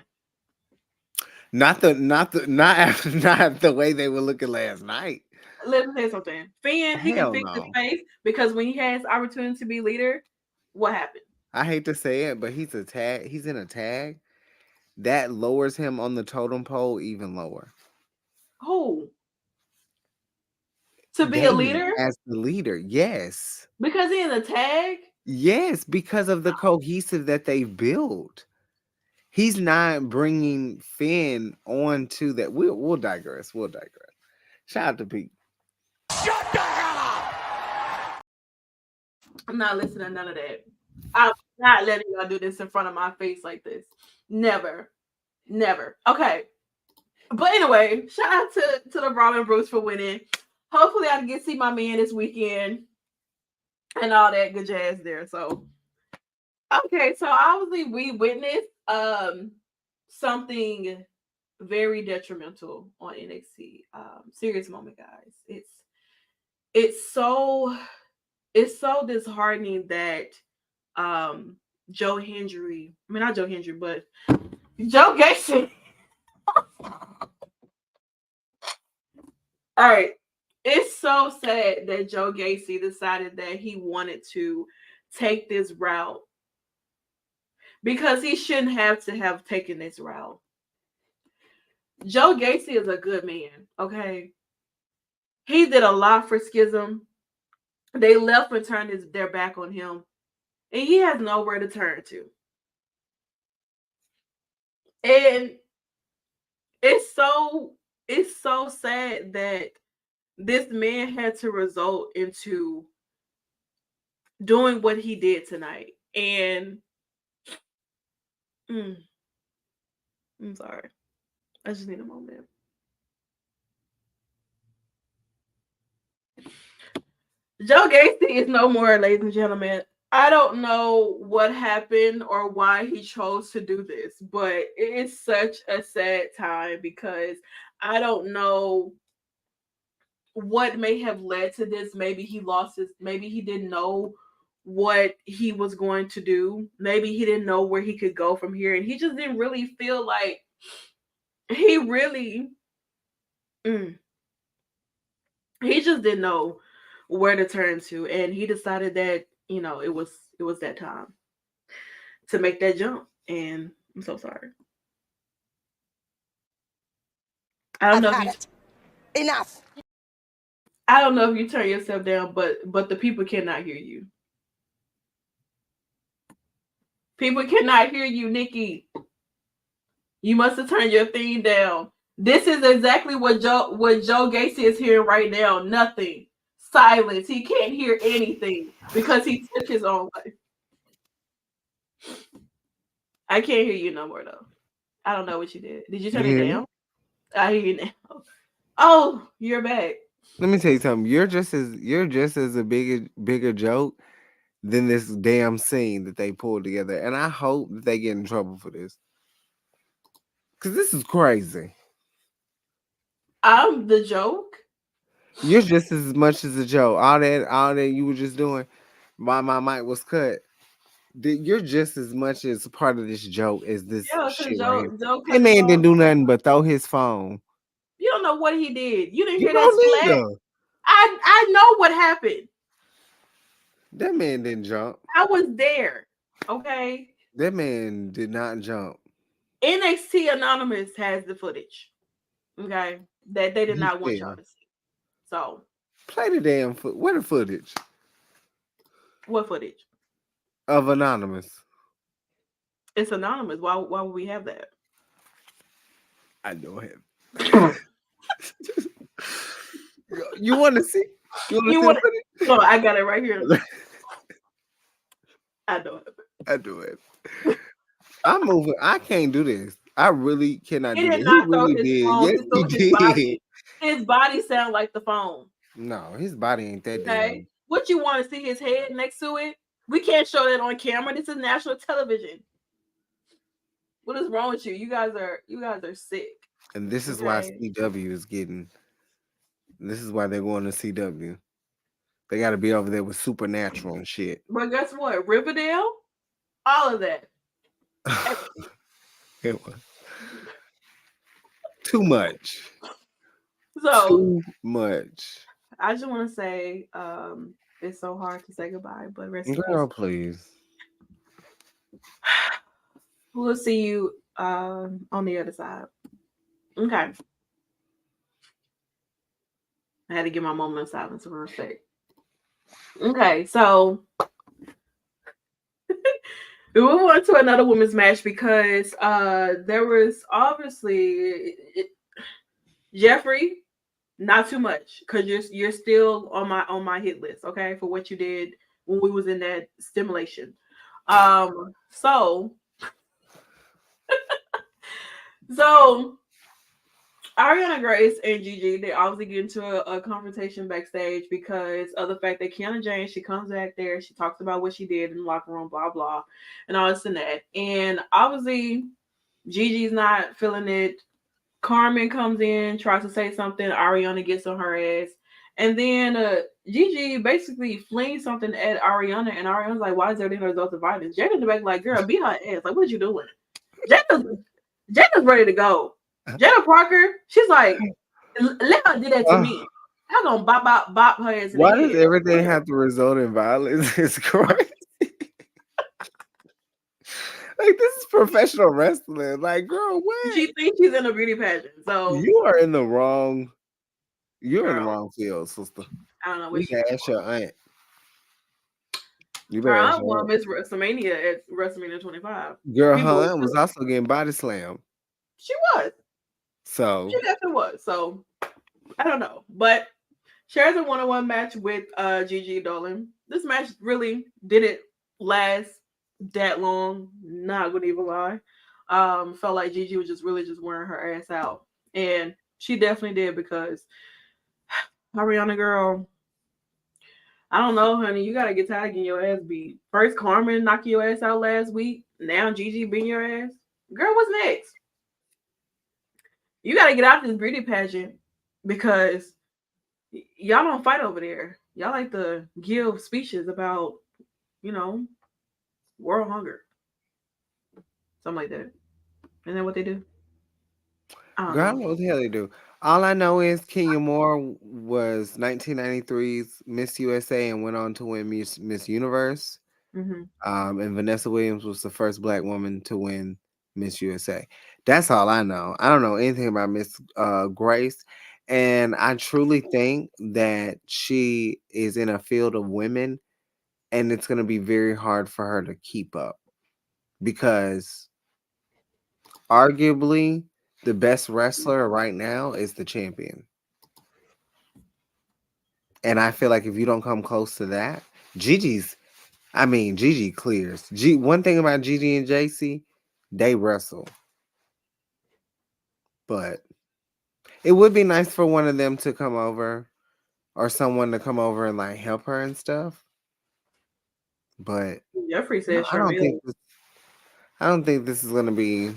[SPEAKER 1] Not after, not the way they were looking last night.
[SPEAKER 2] Let me say something. Finn, he can
[SPEAKER 1] Hell
[SPEAKER 2] fix his
[SPEAKER 1] no.
[SPEAKER 2] face because when he has opportunity to be leader, what happened?
[SPEAKER 1] I hate to say it, but he's in a tag that lowers him on the totem pole even lower.
[SPEAKER 2] Who to be a
[SPEAKER 1] Damien
[SPEAKER 2] leader
[SPEAKER 1] as the leader, yes.
[SPEAKER 2] because he in a tag?
[SPEAKER 1] Yes, because of the cohesive that they've built. He's not bringing Finn on to that. We'll digress. We'll digress. Shout out to Pete.
[SPEAKER 3] Shut the hell up!
[SPEAKER 2] I'm not listening to none of that. I'm not letting y'all do this in front of my face like this. Never. Never. Okay. But anyway, shout out to the Robin Brooks for winning. Hopefully I can get to see my man this weekend and all that good jazz there. So okay, so obviously we witnessed something very detrimental on NXT. Serious moment, guys. It's so it's so disheartening that Joe Hendry, I mean not Joe Hendry, but Joe Gacy. All right. It's so sad that Joe Gacy decided that he wanted to take this route because he shouldn't have to have taken this route. Joe Gacy is a good man, okay? He did a lot for Schism. They left and turned their back on him, and he has nowhere to turn to. And it's so it's so sad that this man had to result into doing what he did tonight. And I'm sorry. I just need a moment. Joe Gacy is no more, ladies and gentlemen. I don't know what happened or why he chose to do this, but it is such a sad time because I don't know what may have led to this. Maybe he didn't know what he was going to do. Maybe he didn't know where he could go from here. And he just didn't really feel like he really, mm, he just didn't know where to turn to. And he decided that, it was that time to make that jump. And I'm so sorry. I don't
[SPEAKER 3] I've
[SPEAKER 2] know if
[SPEAKER 3] had
[SPEAKER 2] you
[SPEAKER 3] it. Enough.
[SPEAKER 2] I don't know if you turn yourself down, but the people cannot hear you. People cannot hear you, Nikki. You must have turned your thing down. This is exactly what Joe Gacy is hearing right now. Nothing. Silence. He can't hear anything because he took his own life. I can't hear you no more though. I don't know what you did. Did you
[SPEAKER 1] You
[SPEAKER 2] turn it
[SPEAKER 1] hear me?
[SPEAKER 2] down? I hear you now. Oh, you're back.
[SPEAKER 1] Let me tell you something. You're just as a bigger joke than this damn scene that they pulled together. And I hope that they get in trouble for this. Cause this is crazy.
[SPEAKER 2] I'm the joke.
[SPEAKER 1] You're just as much as a joke. All that you were just doing while my mic was cut. You're just as much as a part of this joke as this
[SPEAKER 2] Yeah, because
[SPEAKER 1] shit right here.
[SPEAKER 2] Joe
[SPEAKER 1] That
[SPEAKER 2] cut his
[SPEAKER 1] man
[SPEAKER 2] phone
[SPEAKER 1] didn't do
[SPEAKER 2] off.
[SPEAKER 1] nothing but throw his phone.
[SPEAKER 2] You don't know what he did. You didn't
[SPEAKER 1] You
[SPEAKER 2] hear that
[SPEAKER 1] don't
[SPEAKER 2] splat.
[SPEAKER 1] either.
[SPEAKER 2] I know what happened.
[SPEAKER 1] That man didn't jump.
[SPEAKER 2] I was there. Okay.
[SPEAKER 1] That man did not jump.
[SPEAKER 2] NXT Anonymous has the footage. Okay. That they did
[SPEAKER 1] He
[SPEAKER 2] not want y'all
[SPEAKER 1] fell.
[SPEAKER 2] to see. So
[SPEAKER 1] Play the damn foot. What the footage
[SPEAKER 2] what footage?
[SPEAKER 1] of Anonymous?
[SPEAKER 2] It's anonymous. Why would we have that?
[SPEAKER 1] I know him. You want to see? You want to
[SPEAKER 2] You
[SPEAKER 1] see the
[SPEAKER 2] want
[SPEAKER 1] footage?
[SPEAKER 2] no, I got it right here. I know it.
[SPEAKER 1] I do it. I'm moving. I can't do this. I really cannot
[SPEAKER 2] He
[SPEAKER 1] do
[SPEAKER 2] did
[SPEAKER 1] this. He
[SPEAKER 2] not throw
[SPEAKER 1] really
[SPEAKER 2] his
[SPEAKER 1] did.
[SPEAKER 2] phone,
[SPEAKER 1] Yes,
[SPEAKER 2] he
[SPEAKER 1] he
[SPEAKER 2] threw his
[SPEAKER 1] did.
[SPEAKER 2] body. His body sound like the phone.
[SPEAKER 1] No, his body ain't that
[SPEAKER 2] Okay.
[SPEAKER 1] damn.
[SPEAKER 2] What you want to see his head next to it? We can't show that on camera. This is national television. What is wrong with you? You guys are sick.
[SPEAKER 1] And this is why
[SPEAKER 2] Okay.
[SPEAKER 1] CW is getting. This is why they're going to CW. They got to be over there with Supernatural and shit.
[SPEAKER 2] But guess what? Riverdale, all of that. Everything.
[SPEAKER 1] It was too much.
[SPEAKER 2] So
[SPEAKER 1] Too much.
[SPEAKER 2] I just want to say, it's so hard to say goodbye, but rest in peace.
[SPEAKER 1] Girl, please.
[SPEAKER 2] We'll see you on the other side. Okay. I had to give my moment of silence for respect. Okay, so we move on to another women's match because there was obviously Jeffrey, not too much because you're still on my hit list, okay, for what you did when we was in that stimulation. So so Ariana Grace and Gigi, they obviously get into a confrontation backstage because of the fact that Kiana James, she comes back there, she talks about what she did in the locker room, blah, blah, and all this and that. And obviously, Gigi's not feeling it. Carmen comes in, tries to say something, Ariana gets on her ass. And then Gigi basically flings something at Ariana, and Ariana's like, why is there any result of violence? Jada's in the back like, girl, beat her ass. Like, what you doing? Jada's ready to go. Jada Parker, she's like, let her do that to
[SPEAKER 1] Ugh.
[SPEAKER 2] me. I'm gonna bop her ass in the
[SPEAKER 1] Why does
[SPEAKER 2] head.
[SPEAKER 1] everything have to result in violence? It's crazy. Like this is professional wrestling. Like, girl, what?
[SPEAKER 2] She thinks she's in a beauty pageant. So,
[SPEAKER 1] You are in the wrong. You're in the
[SPEAKER 2] girl,
[SPEAKER 1] wrong field, sister.
[SPEAKER 2] I don't know
[SPEAKER 1] You
[SPEAKER 2] what she.
[SPEAKER 1] better ask your aunt. You
[SPEAKER 2] Her
[SPEAKER 1] better ask
[SPEAKER 2] aunt
[SPEAKER 1] your
[SPEAKER 2] won
[SPEAKER 1] aunt.
[SPEAKER 2] Miss WrestleMania at WrestleMania 25.
[SPEAKER 1] Girl,
[SPEAKER 2] People,
[SPEAKER 1] her aunt was also getting body slammed.
[SPEAKER 2] she was.
[SPEAKER 1] So
[SPEAKER 2] She definitely was. So, I don't know. But she has a one-on-one match with Gigi Dolan. This match really didn't last that long. Not gonna even lie. Felt like Gigi was just wearing her ass out, and she definitely did because Ariana girl, I don't know, honey. You gotta get tired of getting your ass beat. First Carmen knocking your ass out last week. Now Gigi beating your ass. Girl, what's next? You gotta get out this beauty pageant because y'all don't fight over there. Y'all like to give speeches about, you know, world hunger, something like that. Isn't that what they do? I don't
[SPEAKER 1] girl, I
[SPEAKER 2] know.
[SPEAKER 1] don't know what the hell they do. All I know is Kenya Moore was 1993's Miss USA and went on to win Miss Universe.
[SPEAKER 2] Hmm.
[SPEAKER 1] And Vanessa Williams was the first black woman to win Miss USA. That's all I know. I don't know anything about Miss Grace. And I truly think that she is in a field of women and it's going to be very hard for her to keep up because arguably the best wrestler right now is the champion. And I feel like if you don't come close to that, Gigi clears. One thing about Gigi and JC, they wrestle. But it would be nice for one of them to come over or someone to come over and like help her and stuff. But
[SPEAKER 2] Jeffrey
[SPEAKER 1] no,
[SPEAKER 2] said Sharmila.
[SPEAKER 1] I don't think this is gonna be.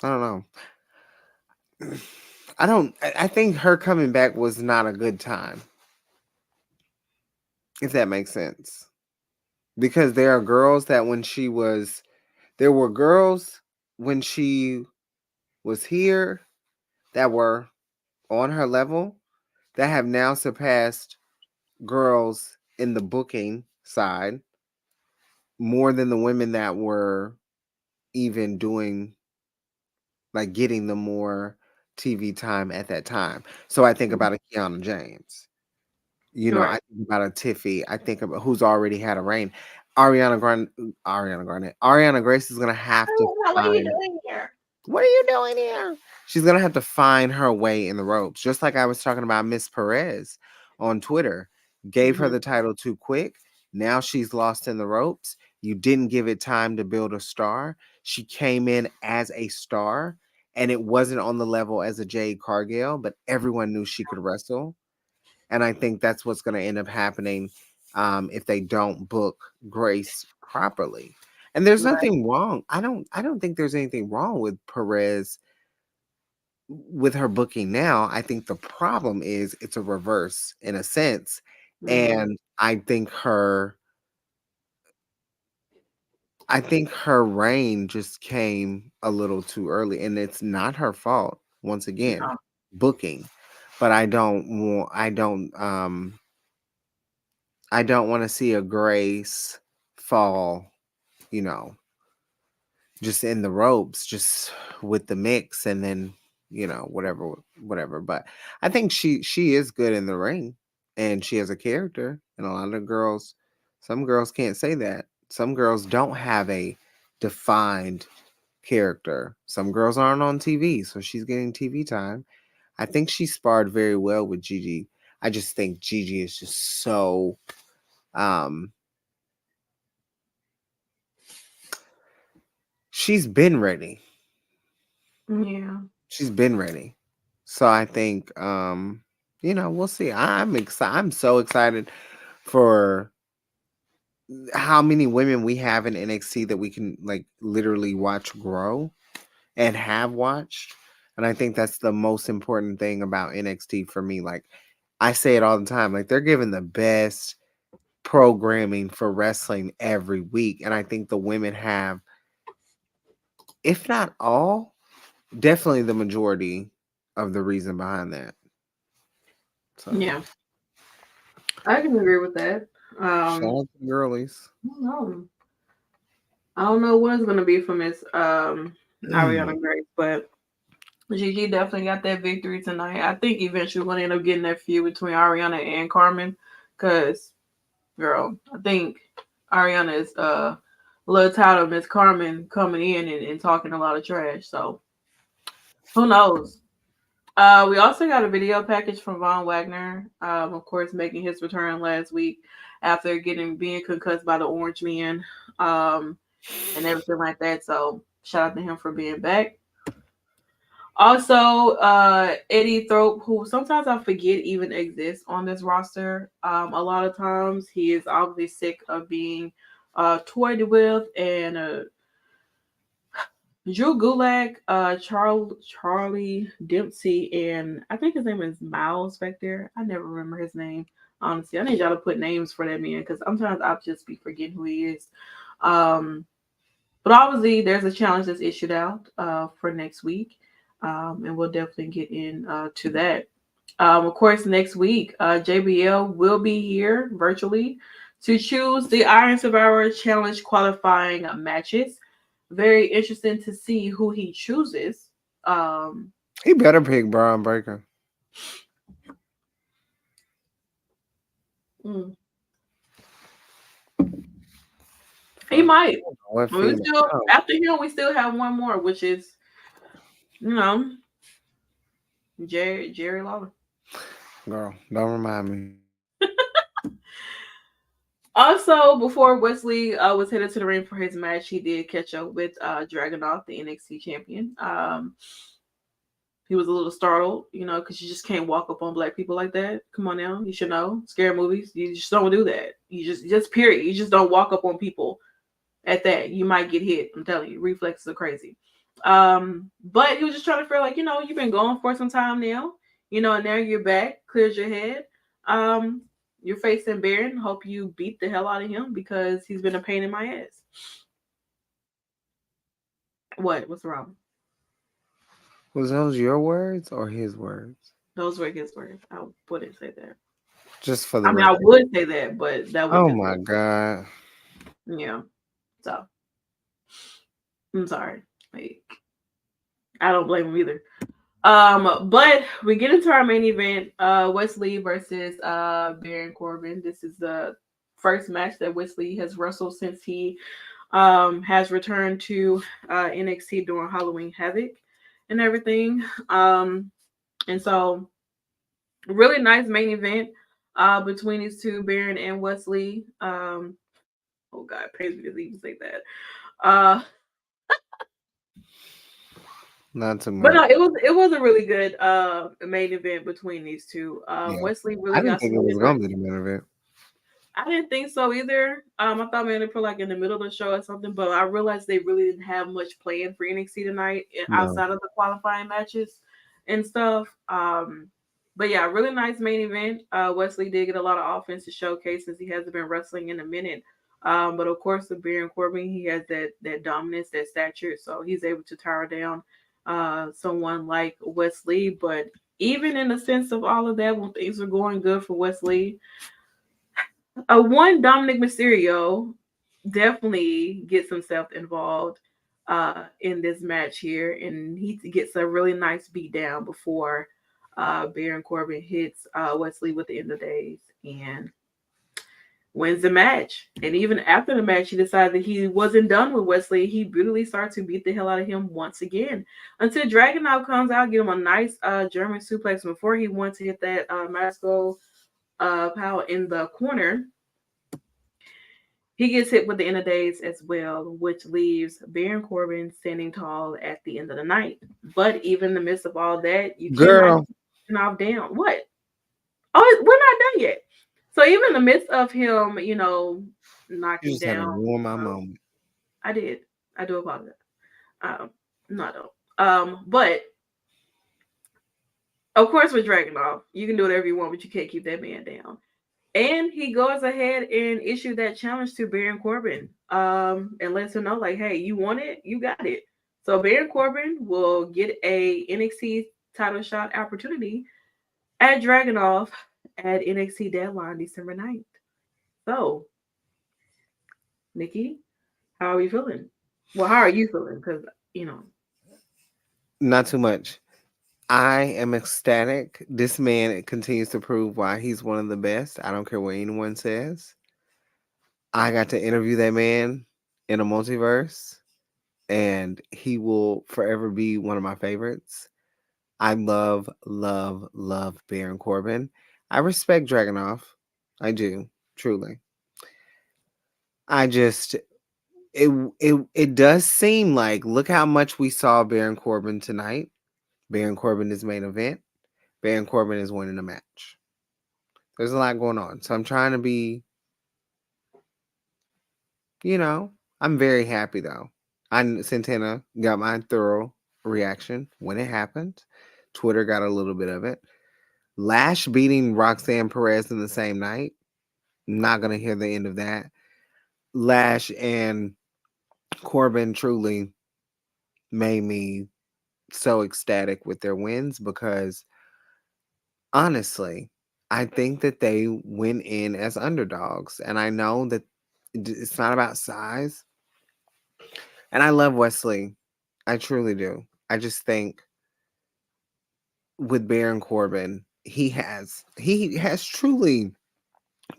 [SPEAKER 1] I don't know. I don't. I think her coming back was not a good time, if that makes sense. Because there are girls that there were girls when she was here that were on her level that have now surpassed girls in the booking side more than the women that were even doing like getting the more TV time at that time. So I think about a Kiana James. I
[SPEAKER 2] Right.
[SPEAKER 1] think about a Tiffy. I think about who's already had a reign. Ariana Grande, Ariana Grace is gonna have to
[SPEAKER 2] What are you
[SPEAKER 1] find.
[SPEAKER 2] doing here?
[SPEAKER 1] What are you doing here? She's gonna have to find her way in the ropes, just like I was talking about Miss Perez on Twitter. Gave her
[SPEAKER 2] Mhm.
[SPEAKER 1] the title too quick. Now she's lost in the ropes. You didn't give it time to build a star. She came in as a star, and it wasn't on the level as a Jade Cargill, but everyone knew she could wrestle. And I think that's what's going to end up happening if they don't book Grace properly. And there's
[SPEAKER 2] Right.
[SPEAKER 1] nothing wrong. I don't think there's anything wrong with Perez with her booking now. I think the problem is it's a reverse in a sense.
[SPEAKER 2] Mhm.
[SPEAKER 1] And I think her reign just came a little too early, and it's not her fault. Once again,
[SPEAKER 2] No.
[SPEAKER 1] booking, but I don't want to see a Grace fall, you know, just in the ropes, just with the mix, and then whatever. But I think she is good in the ring, and she has a character, and a lot of girls, some girls can't say that. Some girls don't have a defined character. Some girls aren't on TV, so she's getting TV time. I think she sparred very well with Gigi. I just think Gigi is just so um she's been ready.
[SPEAKER 2] Yeah.
[SPEAKER 1] She's been ready. So I think we'll see. I'm excited. I'm so excited for how many women we have in NXT that we can like literally watch grow and have watched. And I think that's the most important thing about NXT for me. Like I say it all the time, like they're giving the best programming for wrestling every week. And I think the women have, if not all, definitely the majority of the reason behind that. So
[SPEAKER 2] Yeah. I can agree with that.
[SPEAKER 1] shout out to the girlies.
[SPEAKER 2] I don't know. I don't know what it's gonna be for Miss Ariana Grace, but Gigi definitely got that victory tonight. I think eventually we're gonna end up getting that feud between Ariana and Carmen, cause girl, I think Ariana is a little tired of Miss Carmen coming in and talking a lot of trash. So who knows? We also got a video package from Von Wagner, of course, making his return last week after being concussed by the Orange Man, um, and everything like that. So shout out to him for being back. Also, Eddie Thrope, who sometimes I forget even exists on this roster. A lot of times he is obviously sick of being toyed with, and Drew Gulak, Charlie Dempsey, and I think his name is Miles back there. I never remember his name. Honestly, I need y'all to put names for that man because sometimes I'll just be forgetting who he is. Um, but obviously, there's a challenge that's issued out for next week, and we'll definitely get in to that. Of course, next week, JBL will be here virtually to choose the Iron Survivor Challenge qualifying matches. Very interesting to see who he chooses. Um,
[SPEAKER 1] He better pick Braun Breaker.
[SPEAKER 2] mm, he
[SPEAKER 1] Fuck.
[SPEAKER 2] might.
[SPEAKER 1] What
[SPEAKER 2] We
[SPEAKER 1] female?
[SPEAKER 2] still
[SPEAKER 1] No,
[SPEAKER 2] after him, we still have one more, which is you know Jerry Lawler.
[SPEAKER 1] girl, don't remind me.
[SPEAKER 2] Also, before Wesley was headed to the ring for his match, he did catch up with Dragunov, the NXT champion. He was a little startled, because you just can't walk up on black people like that. Come on now, you should know. Scary movies, you just don't do that. You just period. You just don't walk up on people at that. You might get hit. I'm telling you, reflexes are crazy. But he was just trying to feel like, you've been going for some time now, and now you're back, clears your head. Um, you're facing Baron. Hope you beat the hell out of him because he's been a pain in my ass. What? What's wrong?
[SPEAKER 1] Was those your words or his words?
[SPEAKER 2] Those were his words. I wouldn't say that.
[SPEAKER 1] Just for the
[SPEAKER 2] I mean, I
[SPEAKER 1] record.
[SPEAKER 2] would say that, but that was
[SPEAKER 1] Oh
[SPEAKER 2] his
[SPEAKER 1] my
[SPEAKER 2] words.
[SPEAKER 1] god.
[SPEAKER 2] Yeah. So I'm sorry. Like, I don't blame him either. But we get into our main event, Wesley versus Baron Corbin. This is the first match that Wesley has wrestled since he has returned to NXT during Halloween Havoc and everything. And so really nice main event between these two, Baron and Wesley. Oh god, it pains me to even say that.
[SPEAKER 1] Not too
[SPEAKER 2] But
[SPEAKER 1] much.
[SPEAKER 2] no, it was a really good main event between these two.
[SPEAKER 1] Yeah.
[SPEAKER 2] Wesley
[SPEAKER 1] I
[SPEAKER 2] really
[SPEAKER 1] didn't
[SPEAKER 2] got
[SPEAKER 1] think
[SPEAKER 2] some
[SPEAKER 1] it
[SPEAKER 2] good
[SPEAKER 1] was
[SPEAKER 2] work.
[SPEAKER 1] gonna be the main event.
[SPEAKER 2] I didn't think so either. I thought maybe they put like in the middle of the show or something, but I realized they really didn't have much planned for NXT tonight
[SPEAKER 1] No.
[SPEAKER 2] outside of the qualifying matches and stuff. But yeah, really nice main event. Wesley did get a lot of offense to showcase since he hasn't been wrestling in a minute. But of course, with Baron Corbin, he has that dominance, that stature, so he's able to tear down someone like Wesley. But even in the sense of all of that, when things were going good for Wesley, one Dominic Mysterio definitely gets himself involved in this match here, and he gets a really nice beat down before Baron Corbin hits Wesley with the end of days and wins the match. And even after the match, he decided that he wasn't done with Wesley. He brutally started to beat the hell out of him once again until Dragunov comes out, give him a nice German suplex before he went to hit that Masco power in the corner. He gets hit with the end of days as well, which leaves Baron Corbin standing tall at the end of the night. But even in the midst of all that, you cannot
[SPEAKER 1] Girl,
[SPEAKER 2] get off down. What? Oh, we're not done yet. So even in the midst of him,
[SPEAKER 1] you
[SPEAKER 2] knocking
[SPEAKER 1] just had to
[SPEAKER 2] down,
[SPEAKER 1] ruin my moment.
[SPEAKER 2] I did. I do apologize. No, I don't. But of course, with Dragunov, you can do whatever you want, but you can't keep that man down. And he goes ahead and issued that challenge to Baron Corbin, and lets him know, like, hey, you want it, you got it. So Baron Corbin will get a NXT title shot opportunity at Dragunov at NXT Deadline December 9th. So, Nikki, how are you feeling? Well, how are you feeling? Because, you know,
[SPEAKER 1] Not too much. I am ecstatic. This man continues to prove why he's one of the best. I don't care what anyone says. I got to interview that man in a multiverse, and he will forever be one of my favorites. I love, love, love Baron Corbin. I respect Dragonoff. I do, truly. I just it does seem like, look how much we saw Baron Corbin tonight. Baron Corbin is main event. Baron Corbin is winning the match. There's a lot going on. So I'm trying to be, you know, I'm very happy though. Santana got my thorough reaction when it happened. Twitter got a little bit of it. Lash beating Roxanne Perez in the same night. Not gonna hear the end of that. Lash and Corbin truly made me so ecstatic with their wins because honestly, I think that they went in as underdogs. And I know that it's not about size. And I love Wesley. I truly do. I just think with Baron Corbin, he has truly,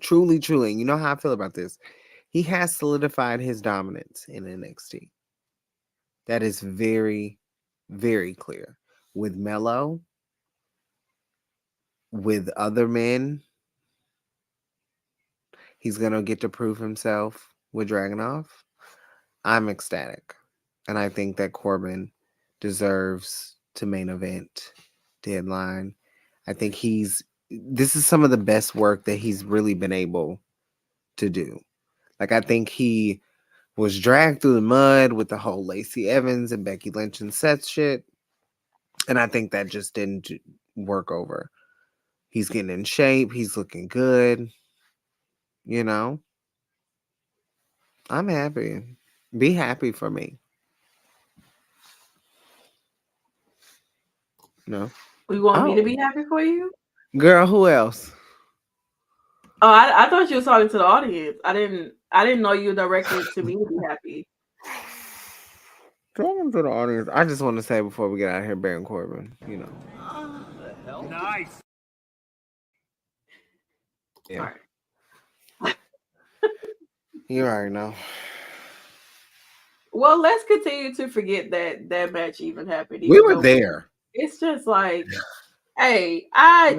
[SPEAKER 1] you know how I feel about this. He has solidified his dominance in NXT. That is very, very clear. With Mello, with other men, he's gonna get to prove himself with Dragonoff. I'm ecstatic. And I think that Corbin deserves to main event deadline. I think this is some of the best work that he's really been able to do. Like, I think he was dragged through the mud with the whole Lacey Evans and Becky Lynch and Seth shit. And I think that just didn't work over. He's getting in shape. He's looking good. You know, I'm happy. Be happy for me. No.
[SPEAKER 2] You want me to
[SPEAKER 1] Oh,
[SPEAKER 2] be happy for you?
[SPEAKER 1] girl, who else?
[SPEAKER 2] Oh, I thought you was talking to the audience. I didn't know you directed to me to be happy.
[SPEAKER 1] Talking to the audience. I just want to say before we get out of here, Baron Corbin, you know.
[SPEAKER 3] Nice.
[SPEAKER 1] Yeah.
[SPEAKER 2] All right.
[SPEAKER 1] You already know.
[SPEAKER 2] Well, let's continue to forget that match even happened,
[SPEAKER 1] We
[SPEAKER 2] even
[SPEAKER 1] were
[SPEAKER 2] though
[SPEAKER 1] there.
[SPEAKER 2] it's just like, hey, I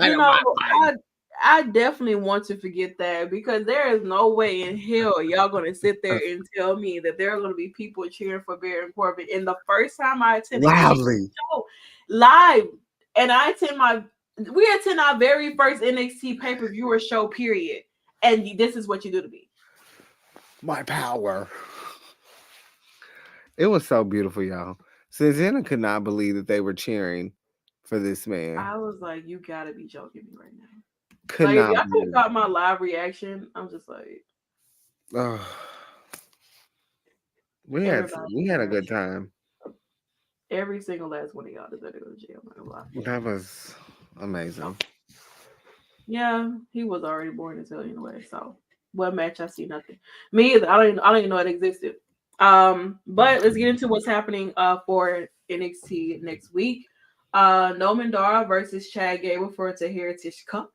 [SPEAKER 2] definitely want to forget that because there is no way in hell y'all gonna sit there and tell me that there are gonna be people cheering for Baron Corbin. And the first time I attended any
[SPEAKER 1] Loudly.
[SPEAKER 2] show live, and we attend our very first NXT pay-per-viewer show, period. And this is what you do to me.
[SPEAKER 1] My power. It was so beautiful, y'all. Susanna could not believe that they were cheering for this man.
[SPEAKER 2] I was like, you gotta be joking me right now.
[SPEAKER 1] Could
[SPEAKER 2] Like, if
[SPEAKER 1] not
[SPEAKER 2] y'all could have
[SPEAKER 1] believe.
[SPEAKER 2] got my live reaction, I'm just like,
[SPEAKER 1] Oh, we had
[SPEAKER 2] everybody
[SPEAKER 1] we had a
[SPEAKER 2] deserves
[SPEAKER 1] good time.
[SPEAKER 2] every single last one of y'all deserve to go to jail. I'm not gonna lie.
[SPEAKER 1] That was
[SPEAKER 2] So,
[SPEAKER 1] amazing.
[SPEAKER 2] yeah, he was already born to tell anyway. So, what match? I see nothing. Me either. I don't even know it existed. But let's get into what's happening for NXT next week. Noman Dar versus Chad Gable for the Heritage Cup.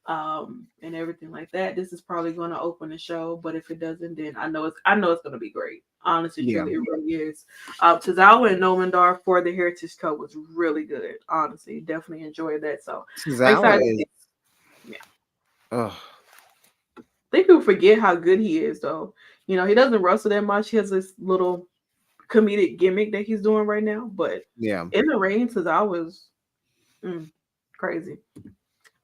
[SPEAKER 2] And everything like that. This is probably going to open the show, but if it doesn't, then I know it's going to be great. Honestly,
[SPEAKER 1] Yeah.
[SPEAKER 2] truly, it really is. Tozawa and Nomandar for the Heritage Cup was really good. Honestly, definitely enjoyed that. So I'm
[SPEAKER 1] Tozawa
[SPEAKER 2] excited.
[SPEAKER 1] is.
[SPEAKER 2] Yeah,
[SPEAKER 1] Oh,
[SPEAKER 2] I think people forget how good he is, though. He doesn't wrestle that much. He has this little comedic gimmick that he's doing right now, but
[SPEAKER 1] yeah.
[SPEAKER 2] in the ring, Tozawa is crazy.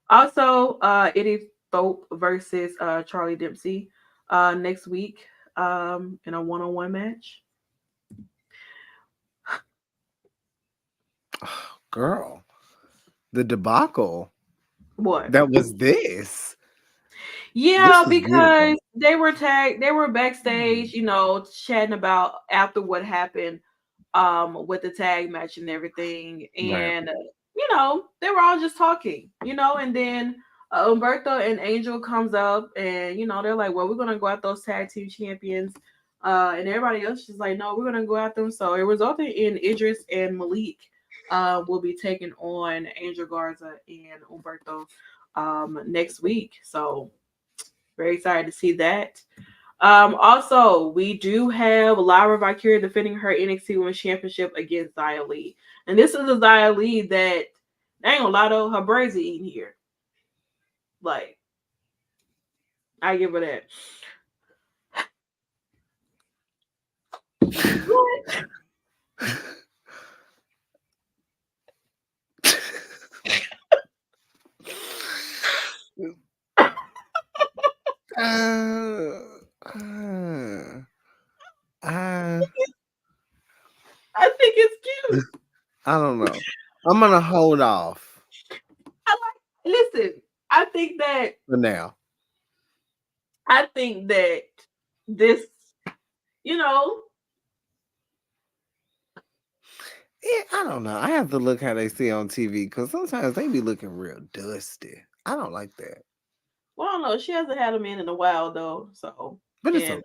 [SPEAKER 2] Also, Eddie Thope versus Charlie Dempsey next week in a one-on-one match.
[SPEAKER 1] Oh, girl, the debacle
[SPEAKER 2] What?
[SPEAKER 1] that was this. This
[SPEAKER 2] Yeah,
[SPEAKER 1] was beautiful.
[SPEAKER 2] because they were backstage, chatting about after what happened with the tag match and everything.
[SPEAKER 1] Right.
[SPEAKER 2] And they were all just talking, and then Umberto and Angel comes up and they're like, well, we're gonna go at those tag team champions. And everybody else is like, no, we're gonna go at them. So it resulted in Idris and Malik will be taking on Angel Garza and Umberto next week. So very excited to see that. Also, we do have Lyra Valkyria defending her NXT Women's Championship against Xia Li. And this is a Xia Li that, I ain't gonna lie though, her braids are eating here. Like, I give her that. What?
[SPEAKER 1] uh, uh, uh,
[SPEAKER 2] I think it's cute.
[SPEAKER 1] I don't know. I'm gonna hold off
[SPEAKER 2] Listen, I think that
[SPEAKER 1] for now.
[SPEAKER 2] this, you know,
[SPEAKER 1] Yeah, I don't know. I have to look how they see on TV because sometimes they be looking real dusty. I don't like that,
[SPEAKER 2] well, I don't know. She hasn't had a man in a while though, so
[SPEAKER 1] but it's
[SPEAKER 2] and
[SPEAKER 1] okay.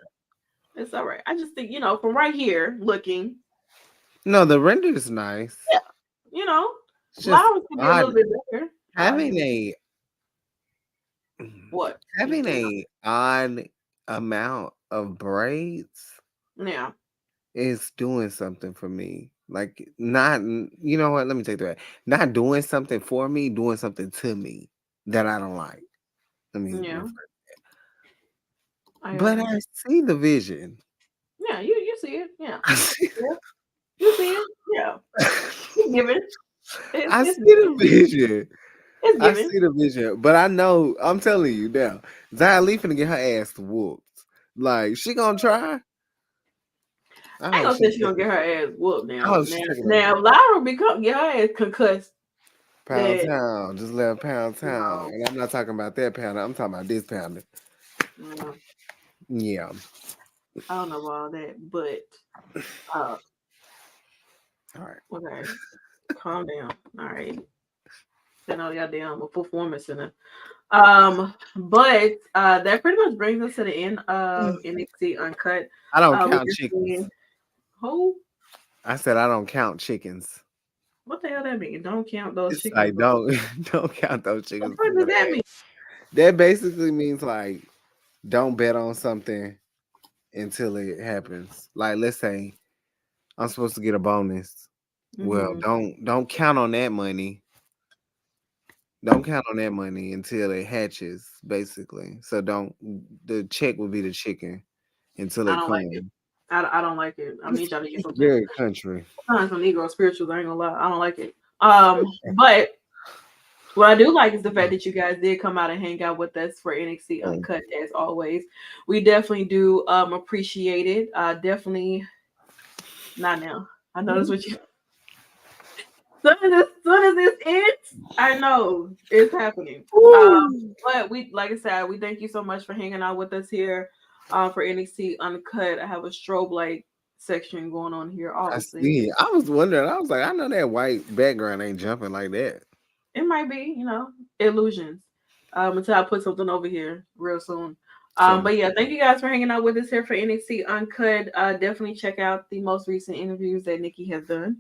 [SPEAKER 2] it's all right. I just think, from right here looking,
[SPEAKER 1] No, the render is nice.
[SPEAKER 2] yeah, you know,
[SPEAKER 1] It's just
[SPEAKER 2] Lyra's could be a
[SPEAKER 1] odd
[SPEAKER 2] little bit better. I'll
[SPEAKER 1] having
[SPEAKER 2] give it
[SPEAKER 1] a
[SPEAKER 2] what you
[SPEAKER 1] having
[SPEAKER 2] think.
[SPEAKER 1] a odd amount of braids
[SPEAKER 2] Yeah,
[SPEAKER 1] is doing something for me. Like, not, you know what? Let me take that. Not doing something for me, doing something to me that I don't like. Let me
[SPEAKER 2] yeah,
[SPEAKER 1] rephrase.
[SPEAKER 2] I
[SPEAKER 1] But
[SPEAKER 2] agree.
[SPEAKER 1] I see the vision.
[SPEAKER 2] Yeah, you see it. Yeah,
[SPEAKER 1] I see,
[SPEAKER 2] yeah. You see it? Yeah. It's given.
[SPEAKER 1] I
[SPEAKER 2] It's
[SPEAKER 1] see the
[SPEAKER 2] given.
[SPEAKER 1] vision.
[SPEAKER 2] It's
[SPEAKER 1] I
[SPEAKER 2] given.
[SPEAKER 1] see the vision, but I know I'm telling you now, Zia Lee finna get her ass whooped. Like she gonna try. I
[SPEAKER 2] I ain't
[SPEAKER 1] hope
[SPEAKER 2] gonna say
[SPEAKER 1] she
[SPEAKER 2] she
[SPEAKER 1] take
[SPEAKER 2] gonna
[SPEAKER 1] it.
[SPEAKER 2] get her ass whooped
[SPEAKER 1] I
[SPEAKER 2] now.
[SPEAKER 1] hope
[SPEAKER 2] Now,
[SPEAKER 1] she take it like
[SPEAKER 2] now
[SPEAKER 1] that.
[SPEAKER 2] if Lyra become get her ass concussed,
[SPEAKER 1] Pound
[SPEAKER 2] that
[SPEAKER 1] town, just let pound
[SPEAKER 2] you
[SPEAKER 1] town,
[SPEAKER 2] know,
[SPEAKER 1] and I'm not talking about that pounder. I'm talking about this pounder.
[SPEAKER 2] you know,
[SPEAKER 1] Yeah.
[SPEAKER 2] I don't know about all that, but uh,
[SPEAKER 1] All right.
[SPEAKER 2] okay, calm down. All right, send all y'all damn performance center. But that pretty much brings us to the end of NXT Uncut.
[SPEAKER 1] I don't
[SPEAKER 2] We
[SPEAKER 1] count
[SPEAKER 2] just
[SPEAKER 1] chickens.
[SPEAKER 2] seeing who.
[SPEAKER 1] I said I don't count chickens.
[SPEAKER 2] What the hell that mean? Don't count those
[SPEAKER 1] It's
[SPEAKER 2] chickens.
[SPEAKER 1] like don't don't count those
[SPEAKER 2] What the
[SPEAKER 1] chickens
[SPEAKER 2] fuck does
[SPEAKER 1] before
[SPEAKER 2] that
[SPEAKER 1] that.
[SPEAKER 2] mean?
[SPEAKER 1] That basically means like don't bet on something until it happens. Like let's say I'm supposed to get a bonus. Well,
[SPEAKER 2] Hmm.
[SPEAKER 1] don't count on that money. Don't count on that money until it hatches, basically. So don't the check will be the chicken until
[SPEAKER 2] I
[SPEAKER 1] it
[SPEAKER 2] don't like it.
[SPEAKER 1] comes.
[SPEAKER 2] I don't like it. I need
[SPEAKER 1] It's,
[SPEAKER 2] y'all to get
[SPEAKER 1] it's
[SPEAKER 2] some sense.
[SPEAKER 1] very country.
[SPEAKER 2] Sometimes some Negro spirituals, I ain't gonna lie. I don't like it. But what I do like is the fact that you guys did come out and hang out with us for NXT
[SPEAKER 1] Um,
[SPEAKER 2] Uncut as always. We definitely do appreciate it. Definitely not now. I know that's what you soon as this ends, I know it's happening.
[SPEAKER 1] Woo!
[SPEAKER 2] But we like I said, we thank you so much for hanging out with us here for NXT Uncut. I have a strobe light section going on here,
[SPEAKER 1] I
[SPEAKER 2] obviously.
[SPEAKER 1] see. I was wondering. I was like, I know that white background ain't jumping like that.
[SPEAKER 2] It might be, illusions. Until I put something over here real soon.
[SPEAKER 1] Soon.
[SPEAKER 2] But yeah, thank you guys for hanging out with us here for NXT Uncut. Definitely check out the most recent interviews that Nikki has done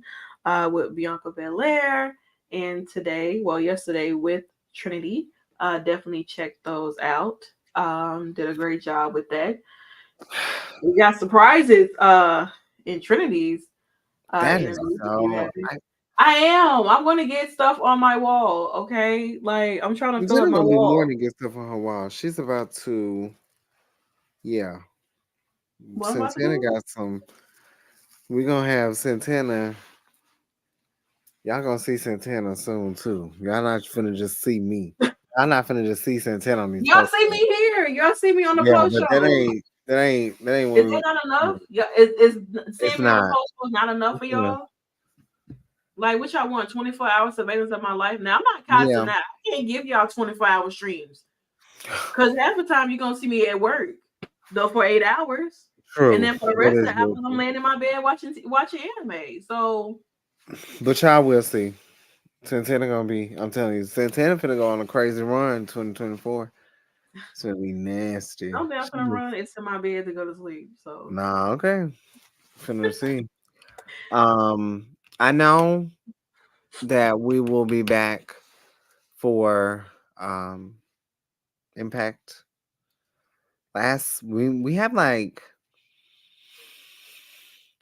[SPEAKER 2] with Bianca Belair and today, well, yesterday with Trinity. Definitely check those out. Did a great job with that. We got surprises in Trinity's
[SPEAKER 1] That is
[SPEAKER 2] interview. If you
[SPEAKER 1] so.
[SPEAKER 2] haven't. I am. I'm gonna get stuff on my wall. Okay, like I'm trying to fill up
[SPEAKER 1] Jenna
[SPEAKER 2] my
[SPEAKER 1] gonna do more
[SPEAKER 2] wall.
[SPEAKER 1] than get stuff on her wall. She's about to. Yeah.
[SPEAKER 2] What I'm about to
[SPEAKER 1] Santana
[SPEAKER 2] do?
[SPEAKER 1] got some. We gonna have Santana. Y'all gonna see Santana soon too. Y'all not finna just see me. Y'all not finna just see Santana on these
[SPEAKER 2] Y'all
[SPEAKER 1] posters.
[SPEAKER 2] see me here. Y'all see me on the
[SPEAKER 1] Yeah,
[SPEAKER 2] post
[SPEAKER 1] but that
[SPEAKER 2] shows.
[SPEAKER 1] ain't that ain't
[SPEAKER 2] Is
[SPEAKER 1] what
[SPEAKER 2] that
[SPEAKER 1] we.
[SPEAKER 2] not enough? Yeah, is
[SPEAKER 1] It's
[SPEAKER 2] seeing me on the
[SPEAKER 1] not.
[SPEAKER 2] post shows not enough for
[SPEAKER 1] Yeah.
[SPEAKER 2] y'all? Like, what y'all want? 24-hour surveillance of my life? Now I'm not
[SPEAKER 1] Yeah.
[SPEAKER 2] casting that. I can't give y'all 24-hour streams because half the time you're gonna see me at work though for 8 hours, and
[SPEAKER 1] True.
[SPEAKER 2] then for the
[SPEAKER 1] That
[SPEAKER 2] rest of
[SPEAKER 1] is
[SPEAKER 2] the
[SPEAKER 1] real
[SPEAKER 2] hours I'm
[SPEAKER 1] true.
[SPEAKER 2] laying in my bed watching anime. So
[SPEAKER 1] But y'all will see. Santana gonna be. I'm telling you, Santana finna go on a crazy run 2024. It's gonna be nasty.
[SPEAKER 2] I'm down for the run into my bed to go to sleep. So
[SPEAKER 1] Nah, okay. Finna see. I know that we will be back for Impact. We have like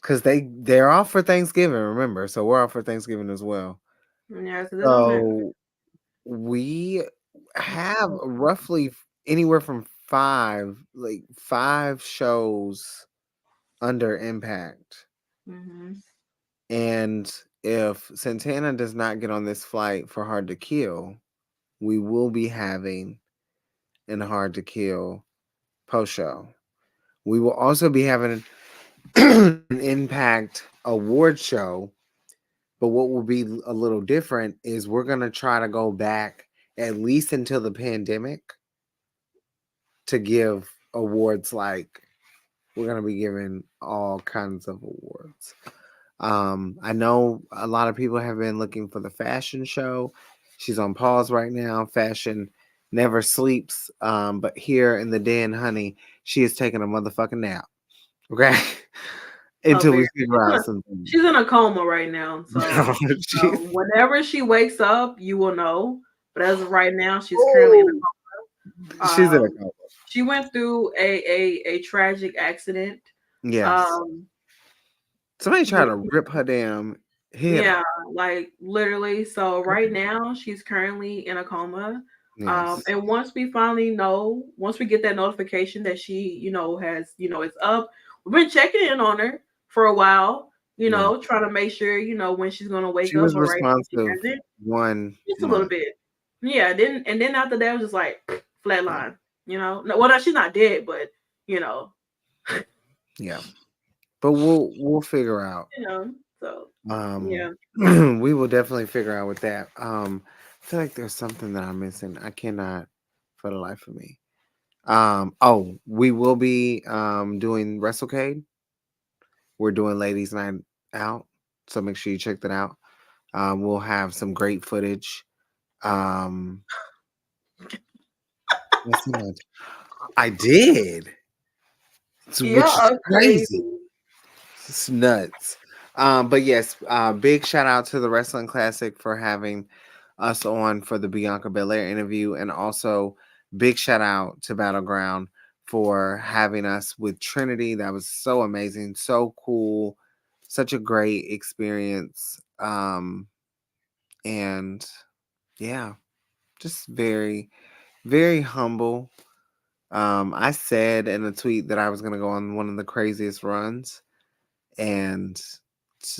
[SPEAKER 1] because they're off for Thanksgiving, remember? So we're off for Thanksgiving as well.
[SPEAKER 2] yeah, so they don't have.
[SPEAKER 1] So we have roughly anywhere from five shows under Impact.
[SPEAKER 2] Hmm.
[SPEAKER 1] And if Santana does not get on this flight for Hard to Kill, we will be having an Hard to Kill post show. We will also be having an Impact award show, but what will be a little different is we're going to try to go back at least until the pandemic to give awards like we're going to be giving all kinds of awards. I know a lot of people have been looking for the fashion show. She's on pause right now. Fashion never sleeps. But here in the den, honey, she is taking a motherfucking nap. Okay.
[SPEAKER 2] Oh,
[SPEAKER 1] Until
[SPEAKER 2] very.
[SPEAKER 1] we figure out something.
[SPEAKER 2] She's in a coma right now. So
[SPEAKER 1] she's,
[SPEAKER 2] whenever she wakes up, you will know. But as of right now, she's currently in
[SPEAKER 1] oh,
[SPEAKER 2] a coma.
[SPEAKER 1] she's in a coma.
[SPEAKER 2] She went through a tragic accident.
[SPEAKER 1] Yes.
[SPEAKER 2] Um,
[SPEAKER 1] Somebody tried
[SPEAKER 2] with
[SPEAKER 1] to rip her damn head
[SPEAKER 2] yeah,
[SPEAKER 1] off.
[SPEAKER 2] like literally. So right now, she's currently in a coma.
[SPEAKER 1] Yes.
[SPEAKER 2] And once we get that notification that she, has, it's up, we've been checking in on her for a while.
[SPEAKER 1] Yeah.
[SPEAKER 2] trying to make sure, when she's gonna wake
[SPEAKER 1] She
[SPEAKER 2] up,
[SPEAKER 1] was
[SPEAKER 2] but right now she
[SPEAKER 1] responsive
[SPEAKER 2] hasn't.
[SPEAKER 1] one
[SPEAKER 2] Just a little
[SPEAKER 1] month.
[SPEAKER 2] bit. Yeah, then after that it was just like
[SPEAKER 1] Yeah.
[SPEAKER 2] flatline. No, well, no, she's not dead, but you know,
[SPEAKER 1] Yeah. But we'll figure out.
[SPEAKER 2] you know. So
[SPEAKER 1] Um
[SPEAKER 2] yeah,
[SPEAKER 1] we will definitely figure out with that. I feel like there's something that I'm missing. I cannot for the life of me. Oh, we will be doing WrestleCade. We're doing Ladies Night Out. So make sure you check that out. We'll have some great footage. Um what's that? I did.
[SPEAKER 2] y'all
[SPEAKER 1] Which is
[SPEAKER 2] are
[SPEAKER 1] crazy.
[SPEAKER 2] crazy.
[SPEAKER 1] It's nuts. But yes, big shout out to the Wrestling Classic for having us on for the Bianca Belair interview, and also big shout out to Battleground for having us with Trinity. That was so amazing, so cool, such a great experience. And yeah, just very, very humble. I said in a tweet that I was gonna go on one of the craziest runs, and it's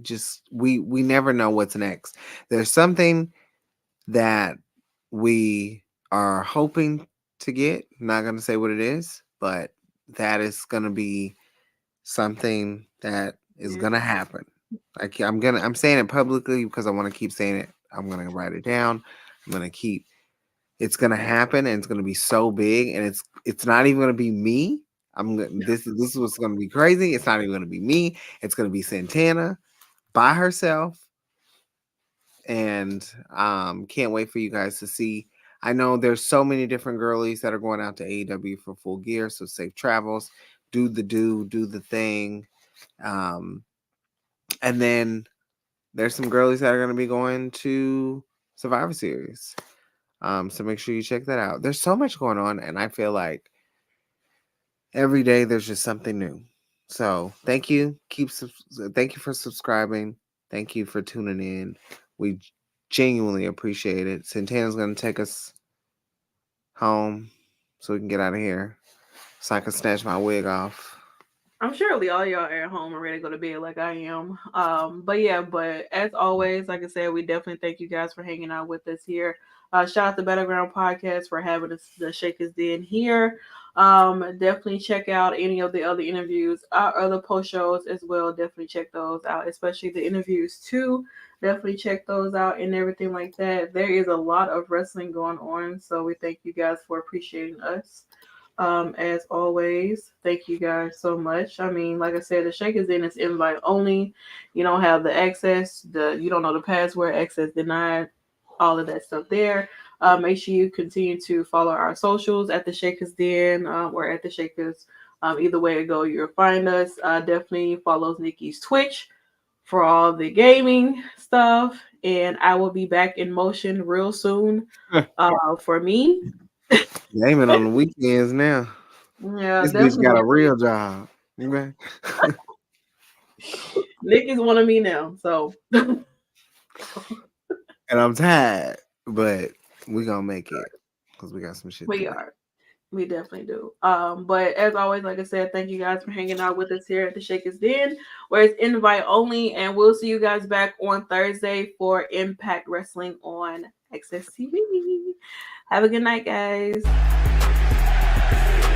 [SPEAKER 1] just we never know what's next. There's something that we are hoping to get. Not gonna say what it is, but that is gonna be something that is
[SPEAKER 2] Yeah,
[SPEAKER 1] gonna happen. I'm saying it publicly because I want to keep saying it. I'm gonna write it down. I'm gonna keep it's gonna happen, and it's gonna be so big, and it's not even gonna be me. This is what's gonna be crazy. It's not even gonna be me. It's gonna be Santana by herself, and can't wait for you guys to see. I know there's so many different girlies that are going out to AEW for Full Gear, so safe travels. Do the thing, um, and then there's some girlies that are gonna be going to Survivor Series. So make sure you check that out. There's so much going on, and I feel like every day there's just something new. So thank you. Thank you for subscribing. Thank you for tuning in. We genuinely appreciate it. Santana's gonna take us home so we can get out of here. So I can snatch my wig off.
[SPEAKER 2] I'm sure all y'all are at home and ready to go to bed like I am. But yeah, but as always, like I said, we definitely thank you guys for hanging out with us here. Shout out to Battleground Podcast for having us the Shakers Den here. Definitely check out any of the other interviews, our other post shows as well. Definitely check those out, especially the interviews too. Definitely check those out and everything like that. There is a lot of wrestling going on, so we thank you guys for appreciating us. As always, thank you guys so much. I mean, like I said, the Shake is in, it's invite only. You don't have the access, you don't know the password, access denied, all of that stuff there. Make sure you continue to follow our socials at the Shakers Den, or at the Shakers. Either way it go, you'll find us. Definitely follow Nikki's Twitch for all the gaming stuff, and I will be back in motion real soon. For me,
[SPEAKER 1] Gaming on the weekends now.
[SPEAKER 2] yeah,
[SPEAKER 1] This bitch got a
[SPEAKER 2] definitely.
[SPEAKER 1] real job. Okay?
[SPEAKER 2] Nick is one of me now, so
[SPEAKER 1] And I'm tired, but we gonna make it because we got some shit to
[SPEAKER 2] we
[SPEAKER 1] do.
[SPEAKER 2] are. We definitely do. But as always, like I said, thank you guys for hanging out with us here at the Shakers Den, where it's invite only, and we'll see you guys back on Thursday for Impact Wrestling on XSTV. Have a good night, guys.